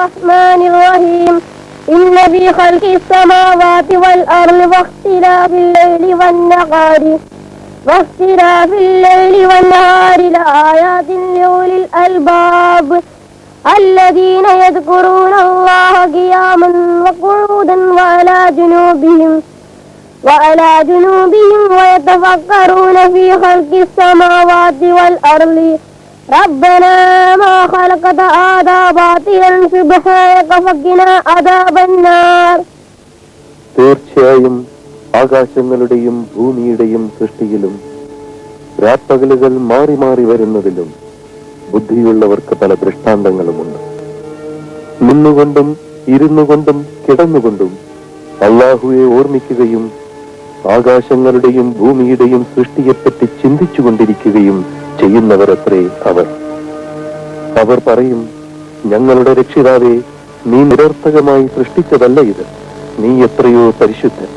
الرحمن الرحيم إن في خلق السماوات والأرض واختلاف الليل والنهار لآيات لأولي الألباب الذين يذكرون الله قياما وقعودا وعلى جنوبهم ويتفكرون في خلق السماوات والأرض ربنا ما خلقت هذا باطلا سبحانك فقنا عذاب النار. തീർച്ചയായും ആകാശങ്ങളുടെയും ഭൂമിയുടെയും സൃഷ്ടിയിലും രാപ്പകലുകൾ മാറി മാറി വരുന്നതിലും ബുദ്ധിയുള്ളവർക്ക് പല ദൃഷ്ടാന്തങ്ങളുമുണ്ട്. നിന്നുകൊണ്ടും ഇരുന്നുകൊണ്ടും കിടന്നുകൊണ്ടും അല്ലാഹുവെ ഓർമ്മിക്കുകയും ആകാശങ്ങളുടെയും ഭൂമിയുടെയും സൃഷ്ടിയെപ്പറ്റി ചിന്തിച്ചുകൊണ്ടിരിക്കുകയും ചെയ്യുന്നവരത്രേ അവർ പറയും, ഞങ്ങളുടെ രക്ഷിതാവേ, നീ നിരർത്ഥകമായി സൃഷ്ടിച്ചതല്ല ഇത്, നീ എത്രയോ പരിശുദ്ധൻ,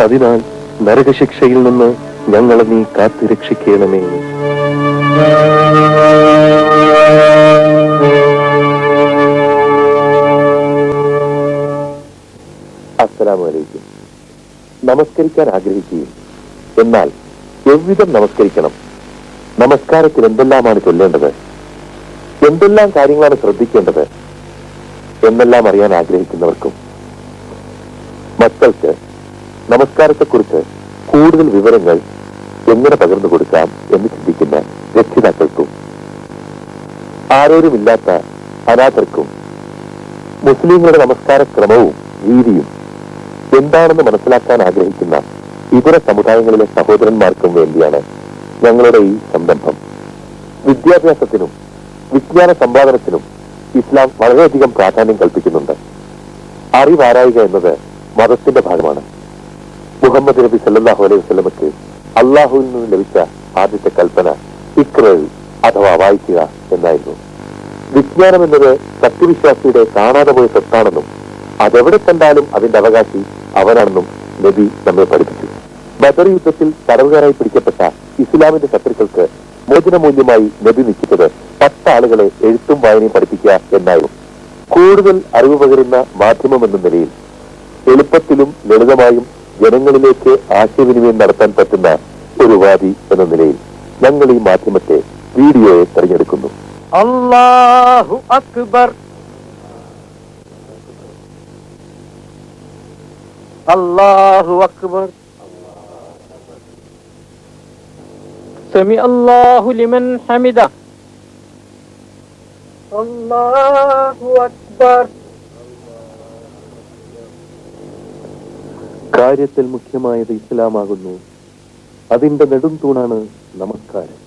അതിനാൽ നരകശിക്ഷയിൽ നിന്ന് ഞങ്ങളെ നീ കാത്തുരക്ഷിക്കണമേ. അസ്സലാമു അലൈക്കും. നമസ്കരിക്കാൻ ആഗ്രഹിക്കുകയും എന്നാൽ എவ்விധം നമസ്കരിക്കണം, നമസ്കാരത്തിൽ എന്തെല്ലാമാണ് ചൊല്ലേണ്ടത്, എന്തെല്ലാം കാര്യങ്ങളാണ് ശ്രദ്ധിക്കേണ്ടത് എന്നെല്ലാം അറിയാൻ ആഗ്രഹിക്കുന്നവർക്കും മക്കൾക്ക് നമസ്കാരത്തെക്കുറിച്ച് കൂടുതൽ വിവരങ്ങൾ എങ്ങനെ പകർന്നു കൊടുക്കാം എന്ന് ചിന്തിക്കുന്ന രക്ഷിതാക്കൾക്കും ആരോരുമില്ലാത്ത അനാഥർക്കും മുസ്ലിങ്ങളുടെ നമസ്കാര ക്രമവും രീതിയും എന്താണെന്ന് മനസ്സിലാക്കാൻ ആഗ്രഹിക്കുന്ന ഇതര സമുദായങ്ങളിലെ സഹോദരന്മാർക്കും വേണ്ടിയാണ് ഞങ്ങളുടെ ഈ സംരംഭം. വിദ്യാഭ്യാസത്തിനും വിജ്ഞാന സമ്പാദനത്തിനും ഇസ്ലാം വളരെയധികം പ്രാധാന്യം കൽപ്പിക്കുന്നുണ്ട്. അറിവാരായുക എന്നത് മതത്തിന്റെ ഭാഗമാണ്. മുഹമ്മദ് നബി സല്ലല്ലാഹു അലൈഹി വസല്ലമക്ക് അള്ളാഹുവിൽ നിന്ന് ലഭിച്ച ആദ്യത്തെ കൽപ്പന ഇഖ്റ അഥവാ വായിക്കുക എന്നായിരുന്നു. വിജ്ഞാനം എന്നത് സത്യവിശ്വാസിയുടെ കാണാതെ പോയ സ്വത്താണെന്നും അതെവിടെ കണ്ടാലും അതിന്റെ അവകാശി അവനാണെന്നും നബി നമ്മെ പഠിപ്പിച്ചു. ബദർ യുദ്ധത്തിൽ തടവുകാരായി പിടിക്കപ്പെട്ട ഇസ്ലാമിന്റെ ശത്രുക്കൾക്ക് മോചനമൂല്യമായി നബി നിശ്ചയിച്ചത് 10 ആളുകളെ എഴുത്തും വായനയും പഠിപ്പിക്കുക എന്നായിരുന്നു. കൂടുതൽ അറിവ് പകരുന്ന മാധ്യമം എന്ന നിലയിൽ എളുപ്പത്തിലും ലളിതമായും ജനങ്ങളിലേക്ക് ആശയവിനിമയം നടത്താൻ പറ്റുന്ന ഒരു വാദി എന്ന നിലയിൽ ഞങ്ങൾ ഈ മാധ്യമത്തെ വീഡിയോയെ തെരഞ്ഞെടുക്കുന്നു. അല്ലാഹു അക്ബർ, അല്ലാഹു അക്ബർ, സമി അല്ലാഹു ലിമൻ ഹമിദ, അല്ലാഹു അക്ബർ. കാര്യത്തിൽ മുഖ്യമായത് ഇസ്ലാമാകുന്നു. അതിന്റെ നെടും തൂണാണ് നമസ്കാരം.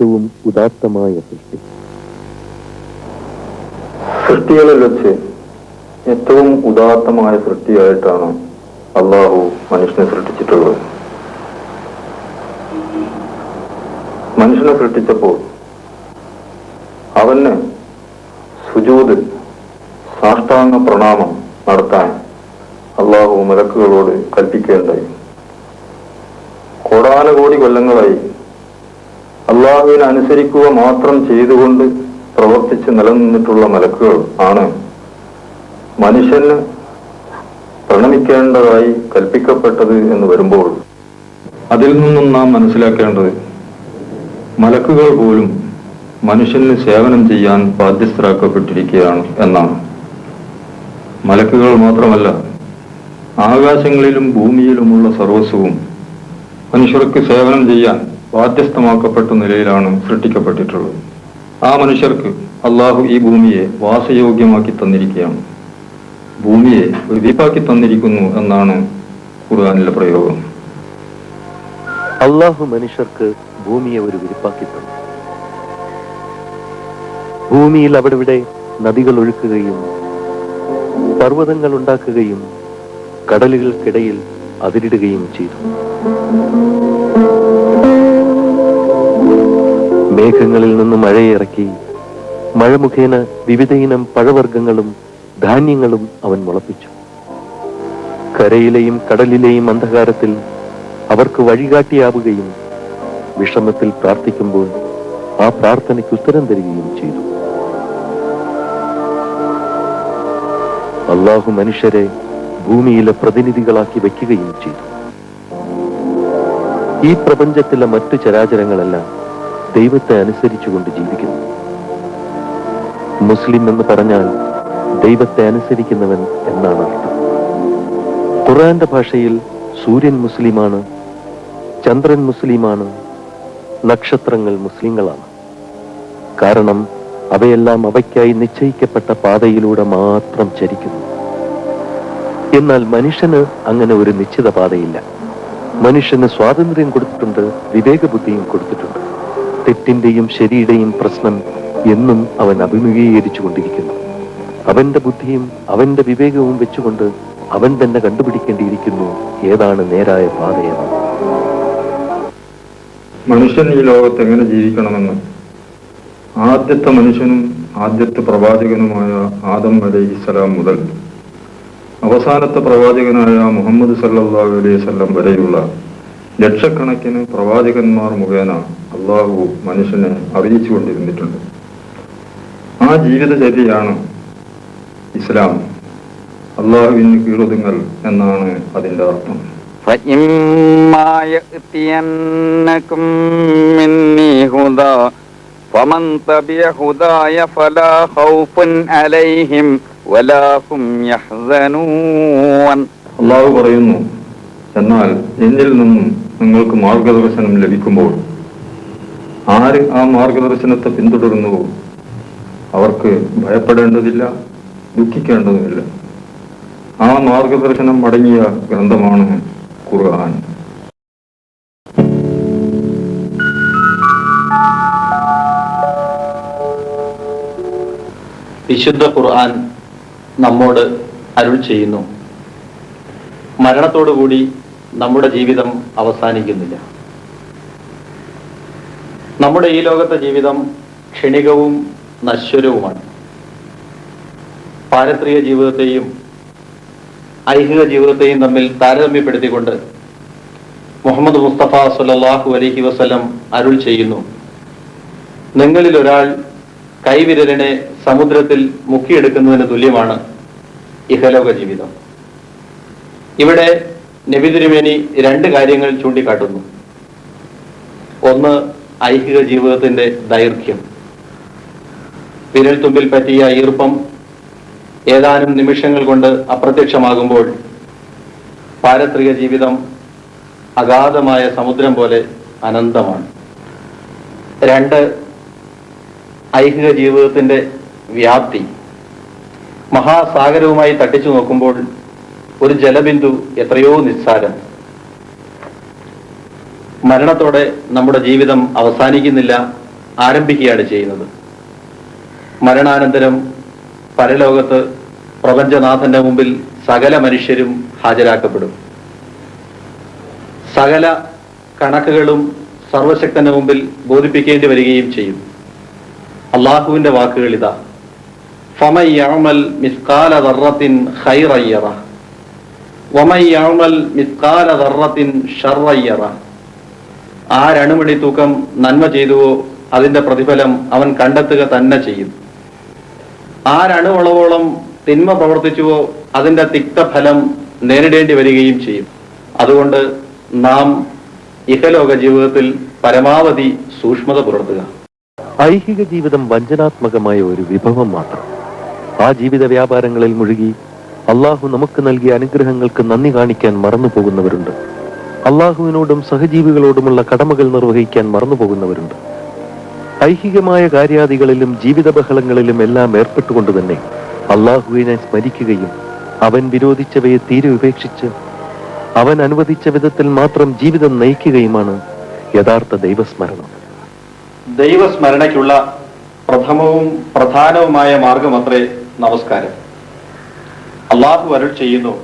ഏറ്റവും ഉദാത്തമായ സൃഷ്ടി. സൃഷ്ടികളിൽ വെച്ച് ഏറ്റവും ഉദാത്തമായ സൃഷ്ടിയായിട്ടാണ് അള്ളാഹു മനുഷ്യനെ സൃഷ്ടിച്ചിട്ടുള്ളത്. മനുഷ്യനെ സൃഷ്ടിച്ചപ്പോൾ അവന് സുജൂദ്, സാഷ്ടാംഗ പ്രണാമം നടത്താൻ അള്ളാഹു മലക്കുകളോട് കൽപ്പിക്കുകയുണ്ടായി. കോടാനുകോടി കൊല്ലങ്ങളായി അള്ളാഹുവിനെ അനുസരിക്കുക മാത്രം ചെയ്തുകൊണ്ട് പ്രവർത്തിച്ച് നിലനിന്നിട്ടുള്ള മലക്കുകൾ ആണ് മനുഷ്യന് പ്രണമിക്കേണ്ടതായി കൽപ്പിക്കപ്പെട്ടത് എന്ന് വരുമ്പോൾ അതിൽ നിന്നും നാം മനസ്സിലാക്കേണ്ടത് മലക്കുകൾ പോലും മനുഷ്യന് സേവനം ചെയ്യാൻ ബാധ്യസ്ഥരാക്കപ്പെട്ടിരിക്കുകയാണ് എന്നാണ്. മലക്കുകൾ മാത്രമല്ല, ആകാശങ്ങളിലും ഭൂമിയിലുമുള്ള സർവസ്വവും മനുഷ്യർക്ക് സേവനം ചെയ്യാൻ ബാധ്യസ്ഥമാക്കപ്പെട്ട നിലയിലാണ് സൃഷ്ടിക്കപ്പെട്ടിട്ടുള്ളത്. ആ മനുഷ്യർക്ക് അള്ളാഹു ഈ ഭൂമിയെ വാസയോഗ്യമാക്കി തന്നിരിക്കുകയാണ്, ഭൂമിയെ ഒരു ദ്വീപാക്കി തന്നിരിക്കുന്നു എന്നാണ് ഖുർആനിലെ പ്രയോഗം. അള്ളാഹു മനുഷ്യർക്ക് ഭൂമിയെ ഒരു വിരിപ്പാക്കി തന്നു. ഭൂമിയിൽ അവിടെവിടെ നദികൾ ഒഴുക്കുകയും പർവ്വതങ്ങൾ ഉണ്ടാക്കുകയും കടലുകൾക്കിടയിൽ അതിരിടുകയും ചെയ്തു. മേഘങ്ങളിൽ നിന്ന് മഴയിറക്കി മഴ മുഖേന വിവിധയിനം പഴവർഗ്ഗങ്ങളും ധാന്യങ്ങളും അവൻ മുളപ്പിച്ചു. കരയിലെയും കടലിലെയും അന്ധകാരത്തിൽ അവർക്ക് വഴികാട്ടിയാവുകയും വിഷമത്തിൽ പ്രാർത്ഥിക്കുമ്പോൾ ആ പ്രാർത്ഥനയ്ക്ക് ഉത്തരം തരികയും ചെയ്തു. അള്ളാഹു മനുഷ്യരെ ഭൂമിയിലെ പ്രതിനിധികളാക്കി വയ്ക്കുകയും ചെയ്തു. ഈ പ്രപഞ്ചത്തിലെ മറ്റു ചരാചരങ്ങളെല്ലാം ദൈവത്തെ അനുസരിച്ചുകൊണ്ട് ജീവിക്കുന്നു. മുസ്ലിം എന്ന് പറഞ്ഞാൽ ദൈവത്തെ അനുസരിക്കുന്നവൻ എന്നാണ് അർത്ഥം. ഖുർആന്റെ ഭാഷയിൽ സൂര്യൻ മുസ്ലിമാണ്, ചന്ദ്രൻ മുസ്ലിമാണ്, നക്ഷത്രങ്ങൾ മുസ്ലിങ്ങളാണ്. കാരണം അവയെല്ലാം അവയ്ക്കായി നിശ്ചയിക്കപ്പെട്ട പാതയിലൂടെ മാത്രം ചരിക്കുന്നു. എന്നാൽ മനുഷ്യന് അങ്ങനെ ഒരു നിശ്ചിത പാതയില്ല. മനുഷ്യന് സ്വാതന്ത്ര്യം കൊടുത്തിട്ടുണ്ട്, വിവേകബുദ്ധിയും കൊടുത്തിട്ടുണ്ട്. തെറ്റിന്റെയും ശരിയുടെയും പ്രശ്നം എന്നും അവൻ അഭിമുഖീകരിച്ചു കൊണ്ടിരിക്കുന്നു. അവന്റെ ബുദ്ധിയും അവന്റെ വിവേകവും വെച്ചുകൊണ്ട് അവൻ തന്നെ കണ്ടുപിടിക്കേണ്ടിയിരിക്കുന്നു ഏതാണ് നേരായ പാതയെന്ന്. മനുഷ്യൻ ഈ ലോകത്ത് എങ്ങനെ ജീവിക്കണമെന്ന് ആദ്യത്തെ മനുഷ്യനും ആദ്യത്തെ പ്രവാചകനുമായ ആദം അലൈഹിസ്സലാം മുതൽ അവസാനത്തെ പ്രവാചകനായ മുഹമ്മദ് സല്ലല്ലാഹു അലൈഹി വസല്ലം വരെയുള്ള ലക്ഷക്കണക്കിന് പ്രവാചകന്മാർ മുഖേന അള്ളാഹു മനുഷ്യനെ അറിയിച്ചു കൊണ്ടിരുന്നിട്ടുണ്ട്. ആ ജീവിതചര്യയാണ് ഇസ്ലാം. അള്ളാഹുവിന് കീഴൊതുങ്ങൽ എന്നാണ് അതിന്റെ അർത്ഥം. فمن تبع هداي فلا خوف عليهم ولا هم يحزنون. അള്ളാഹു പറയുന്നു, എന്നാൽ എന്നിൽ നിന്നും നിങ്ങൾക്ക് മാർഗദർശനം ലഭിക്കുമ്പോൾ ആര് ആ മാർഗദർശനത്തെ പിന്തുടരുന്നുവോ അവർക്ക് ഭയപ്പെടേണ്ടതില്ല, ദുഃഖിക്കേണ്ടതുമില്ല. ആ മാർഗദർശനം അടങ്ങിയ ഗ്രന്ഥമാണ് ഖുർആൻ. വിശുദ്ധ ഖുർആൻ നമ്മോട് അരുൾ ചെയ്യുന്നു, മരണത്തോടുകൂടി നമ്മുടെ ജീവിതം അവസാനിക്കുന്നില്ല. നമ്മുടെ ഈ ലോകത്തെ ജീവിതം ക്ഷണികവും നശ്വരവുമാണ്. പാരത്രിക ജീവിതത്തെയും ഐഹിക ജീവിതത്തെയും തമ്മിൽ താരതമ്യപ്പെടുത്തിക്കൊണ്ട് മുഹമ്മദ് മുസ്തഫ സ്വല്ലല്ലാഹു അലൈഹി വസല്ലം അരുൾ ചെയ്യുന്നു, നിങ്ങളിൽ ഒരാൾ കൈവിരലിനെ സമുദ്രത്തിൽ മുക്കിയെടുക്കുന്നതിന് തുല്യമാണ് ഇഹലോക ജീവിതം. ഇവിടെ നബി തിരുമേനി രണ്ട് കാര്യങ്ങൾ ചൂണ്ടിക്കാട്ടുന്നു. ഒന്ന്, ഐഹിക ജീവിതത്തിന്റെ ദൈർഘ്യം. വിരൽ തുമ്പിൽ പറ്റിയ ഈർപ്പം ഏതാനും നിമിഷങ്ങൾ കൊണ്ട് അപ്രത്യക്ഷമാകുമ്പോൾ പാരത്രിക ജീവിതം അഗാധമായ സമുദ്രം പോലെ അനന്തമാണ്. രണ്ട്, ഐഹിക ജീവിതത്തിന്റെ വ്യാപ്തി. മഹാസാഗരവുമായി തട്ടിച്ചു നോക്കുമ്പോൾ ഒരു ജലബിന്ദു എത്രയോ നിസ്സാരം. മരണത്തോടെ നമ്മുടെ ജീവിതം അവസാനിക്കുന്നില്ല, ആരംഭിക്കുകയാണ് ചെയ്യുന്നത്. മരണാനന്തരം പരലോകത്ത് പ്രപഞ്ചനാഥന്റെ മുമ്പിൽ സകല മനുഷ്യരും ഹാജരാക്കപ്പെടും. സകല കണക്കുകളും സർവശക്തന്റെ മുമ്പിൽ ബോധിപ്പിക്കേണ്ടി വരികയും ചെയ്യും. അള്ളാഹുവിന്റെ വാക്കുകൾ ഇതാ: ഫമൻ യഅമൽ മിസ്കാല ദർറത്തിൻ ഖൈറൻ യറ വമൻ യഅമൽ മിസ്കാല ദർറത്തിൻ ശർറൻ യറ. ആരണുമണി തൂക്കം നന്മ ചെയ്തുവോ അതിന്റെ പ്രതിഫലം അവൻ കണ്ടെത്തുക തന്നെ ചെയ്യും. ആരണുവളവോളം തിന്മ പ്രവർത്തിച്ചുവോ അതിന്റെ തിക്തഫലം നേരിടേണ്ടി വരികയും ചെയ്യും. അതുകൊണ്ട് നാം ഇഹലോക ജീവിതത്തിൽ പരമാവധി സൂക്ഷ്മത പുലർത്തുക. ഐഹിക ജീവിതം വഞ്ചനാത്മകമായ ഒരു വിഭവം മാത്രം. ആ ജീവിത വ്യാപാരങ്ങളിൽ മുഴുകി അള്ളാഹു നമുക്ക് നൽകിയ അനുഗ്രഹങ്ങൾക്ക് നന്ദി കാണിക്കാൻ മറന്നുപോകുന്നവരുണ്ട്. അള്ളാഹുവിനോടും സഹജീവികളോടുമുള്ള കടമകൾ നിർവഹിക്കാൻ മറന്നുപോകുന്നവരുണ്ട്. ഐഹികമായ കാര്യാദികളിലും ജീവിത ബഹളങ്ങളിലും എല്ലാം ഏർപ്പെട്ടുകൊണ്ട് തന്നെ അള്ളാഹുവിനെ സ്മരിക്കുകയും അവൻ വിരോധിച്ചവയെ തീരെ ഉപേക്ഷിച്ച് അവൻ അനുവദിച്ച വിധത്തിൽ മാത്രം ജീവിതം നയിക്കുകയുമാണ് യഥാർത്ഥ ദൈവസ്മരണം. ദൈവസ്മരണയ്ക്കുള്ള പ്രഥമവും പ്രധാനവുമായ മാർഗമത്രേ നമസ്കാരം. അള്ളാഹു അരുൾ ചെയ്യുന്നു: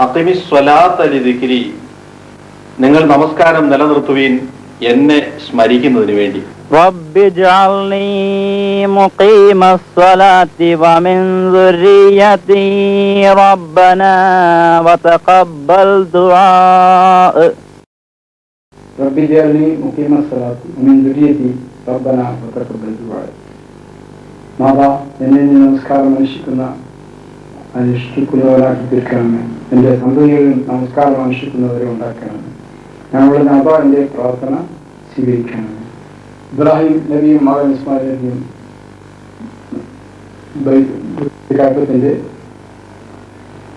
അഖിമിസ് സ്വലാത്ത ലിദിക്രി, നിങ്ങൾ നമസ്കാരം നിലനിർത്തുവീൻ എന്നെ സ്മരിക്കുന്നതിന് വേണ്ടി. റബ്ബി ജഅൽനി മുഖീമസ്സലാത്തി വമിൻ ദുർരിയതി റബ്ബനാ വതഖബ്ബൽ ദുആ. റബ്ബി ജഅൽനി മുഖീമസ്സലാത്തി വമിൻ ദുർരിയതി റബ്ബനാ വതഖബ്ബൽ ദുആ. നാഥാ, എന്നെ നീ നമസ്കാരം അനുഷ്ഠിക്കുന്നവരാക്കി തീർക്കണമേ. എൻ്റെ സന്തതികളിൽ നമസ്കാരം അനുഷ്ഠിക്കുന്നവരെ ഉണ്ടാക്കണമേ. ഞങ്ങളുടെ നാഥാ, എൻ്റെ പ്രാർത്ഥന സ്വീകരിക്കണമേ. ഇബ്രാഹിം നബിയും മകൻ ഇസ്മായിൽ നബിയും കഅബത്തിന്റെ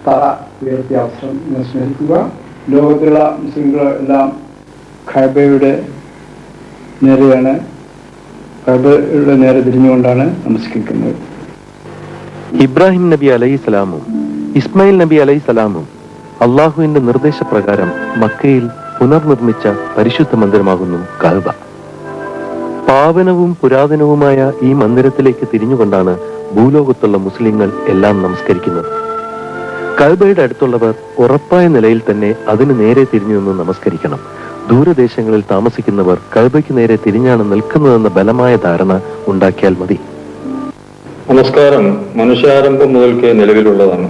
തറ ഉയർത്തിയ അവസരം സ്മരിക്കുക. ലോകത്തിലുള്ള മുസ്ലിംകളെല്ലാം കഅബയുടെ നേരെയാണ്, കഅബയുടെ നേരെ തിരിഞ്ഞുകൊണ്ടാണ് നമസ്കരിക്കുന്നത്. ഇബ്രാഹിം നബി അലൈഹിസ്സലാമും ഇസ്മായിൽ നബി അലൈഹിസ്സലാമും അള്ളാഹുവിന്റെ നിർദ്ദേശപ്രകാരം മക്കയിൽ പുനർനിർമ്മിച്ച പരിശുദ്ധ മന്ദിരമാകുന്നു കഅബ. പാവനവും പുരാതനവുമായ ഈ മന്ദിരത്തിലേക്ക് തിരിഞ്ഞുകൊണ്ടാണ് ഭൂലോകത്തുള്ള മുസ്ലിങ്ങൾ എല്ലാം നമസ്കരിക്കുന്നത്. കഅബയുടെ അടുത്തുള്ളവർ ഉറപ്പായ നിലയിൽ തന്നെ അതിന് നേരെ തിരിഞ്ഞു നിന്ന് നമസ്കരിക്കണം. ദൂരദേശങ്ങളിൽ താമസിക്കുന്നവർ കഅബയ്ക്ക് നേരെ തിരിഞ്ഞാണ് നിൽക്കുന്നതെന്ന ബലമായ ധാരണ ഉണ്ടാക്കിയാൽ മതി. നമസ്കാരം മനുഷ്യാരംഭം മുതൽക്കേ നിലവിലുള്ളതാണ്.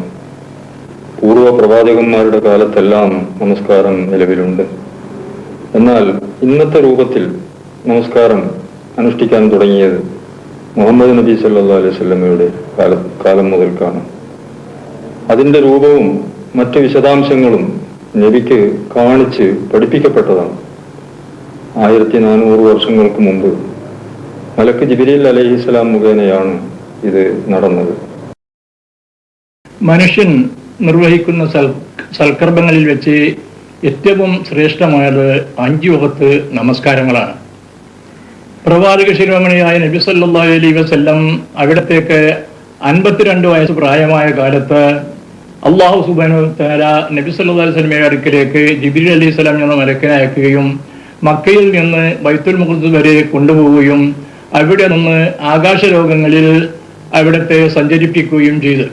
പൂർവ്വ പ്രവാചകന്മാരുടെ കാലത്തെല്ലാം നമസ്കാരം നിലവിലുണ്ട്. എന്നാൽ ഇന്നത്തെ രൂപത്തിൽ നമസ്കാരം അനുഷ്ഠിക്കാൻ തുടങ്ങിയത് മുഹമ്മദ് നബി സല്ലല്ലാഹു അലൈഹി വസല്ലമയുടെ കാലം മുതൽക്കാണ്. അതിന്റെ രൂപവും മറ്റു വിശദാംശങ്ങളും നബിക്ക് കാണിച്ച് പഠിപ്പിക്കപ്പെട്ടതാണ്. 1400 വർഷങ്ങൾക്ക് മുമ്പ് മലക്ക് ജിബ്രീൽ അലൈഹിസ്സലാം മുഖേനയാണ് ഇത് നടന്നത്. മനുഷ്യൻ നിർവഹിക്കുന്ന സൽക്കർമ്മങ്ങളിൽ വെച്ച് ഏറ്റവും ശ്രേഷ്ഠമായത് 5 വഖത്ത് നമസ്കാരങ്ങളാണ്. പ്രവാചക ശിരോമണിയായ നബി സല്ലല്ലാഹു അലൈഹി വസല്ലം അവിടത്തേക്ക് 52 വയസ്സ് പ്രായമായ കാലത്ത് അള്ളാഹു സുബ്ഹാനഹു വ തആല നബി സല്ലല്ലാഹു അലൈഹി വസല്ലമയുടെ അടുക്കലേക്ക് ജിബ്രീൽ അലൈഹിസ്സലാം എന്ന മലക്കിനെ അയക്കുകയും മക്കയിൽ നിന്ന് ബൈത്തുൽ മുഖദ്ദസ് വരെ കൊണ്ടുപോവുകയും അവിടെ നിന്ന് ആകാശലോകങ്ങളിൽ അവിടത്തെ സഞ്ചരിപ്പിക്കുകയും ചെയ്തു.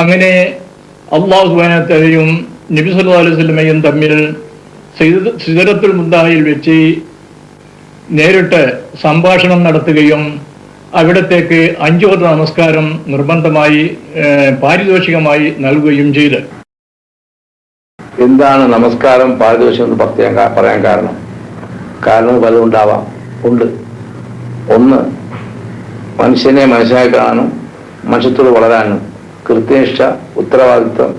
അങ്ങനെ അള്ളാഹു സുബ്ഹാനഹു വ തആലയും നബി സല്ലല്ലാഹു അലൈഹി വസല്ലമയും തമ്മിൽ സിദറത്തുൽ മുൻതഹയിൽ വെച്ച് നേരിട്ട് സംഭാഷണം നടത്തുകയും അവിടത്തേക്ക് 5 വഖത്ത് നമസ്കാരം നിർബന്ധമായി പാരിതോഷികമായി നൽകുകയും ചെയ്തു. എന്താണ് നമസ്കാരം പാരിതോഷികം എന്ന് പറയാൻ കാരണം പലതുണ്ടാവാം. ഉണ്ട്. ഒന്ന്, മനുഷ്യനെ മനുഷ്യനായി കാണാനും മനുഷ്യത്തോട് വളരാനും കൃത്യനിഷ്ഠ, ഉത്തരവാദിത്വം,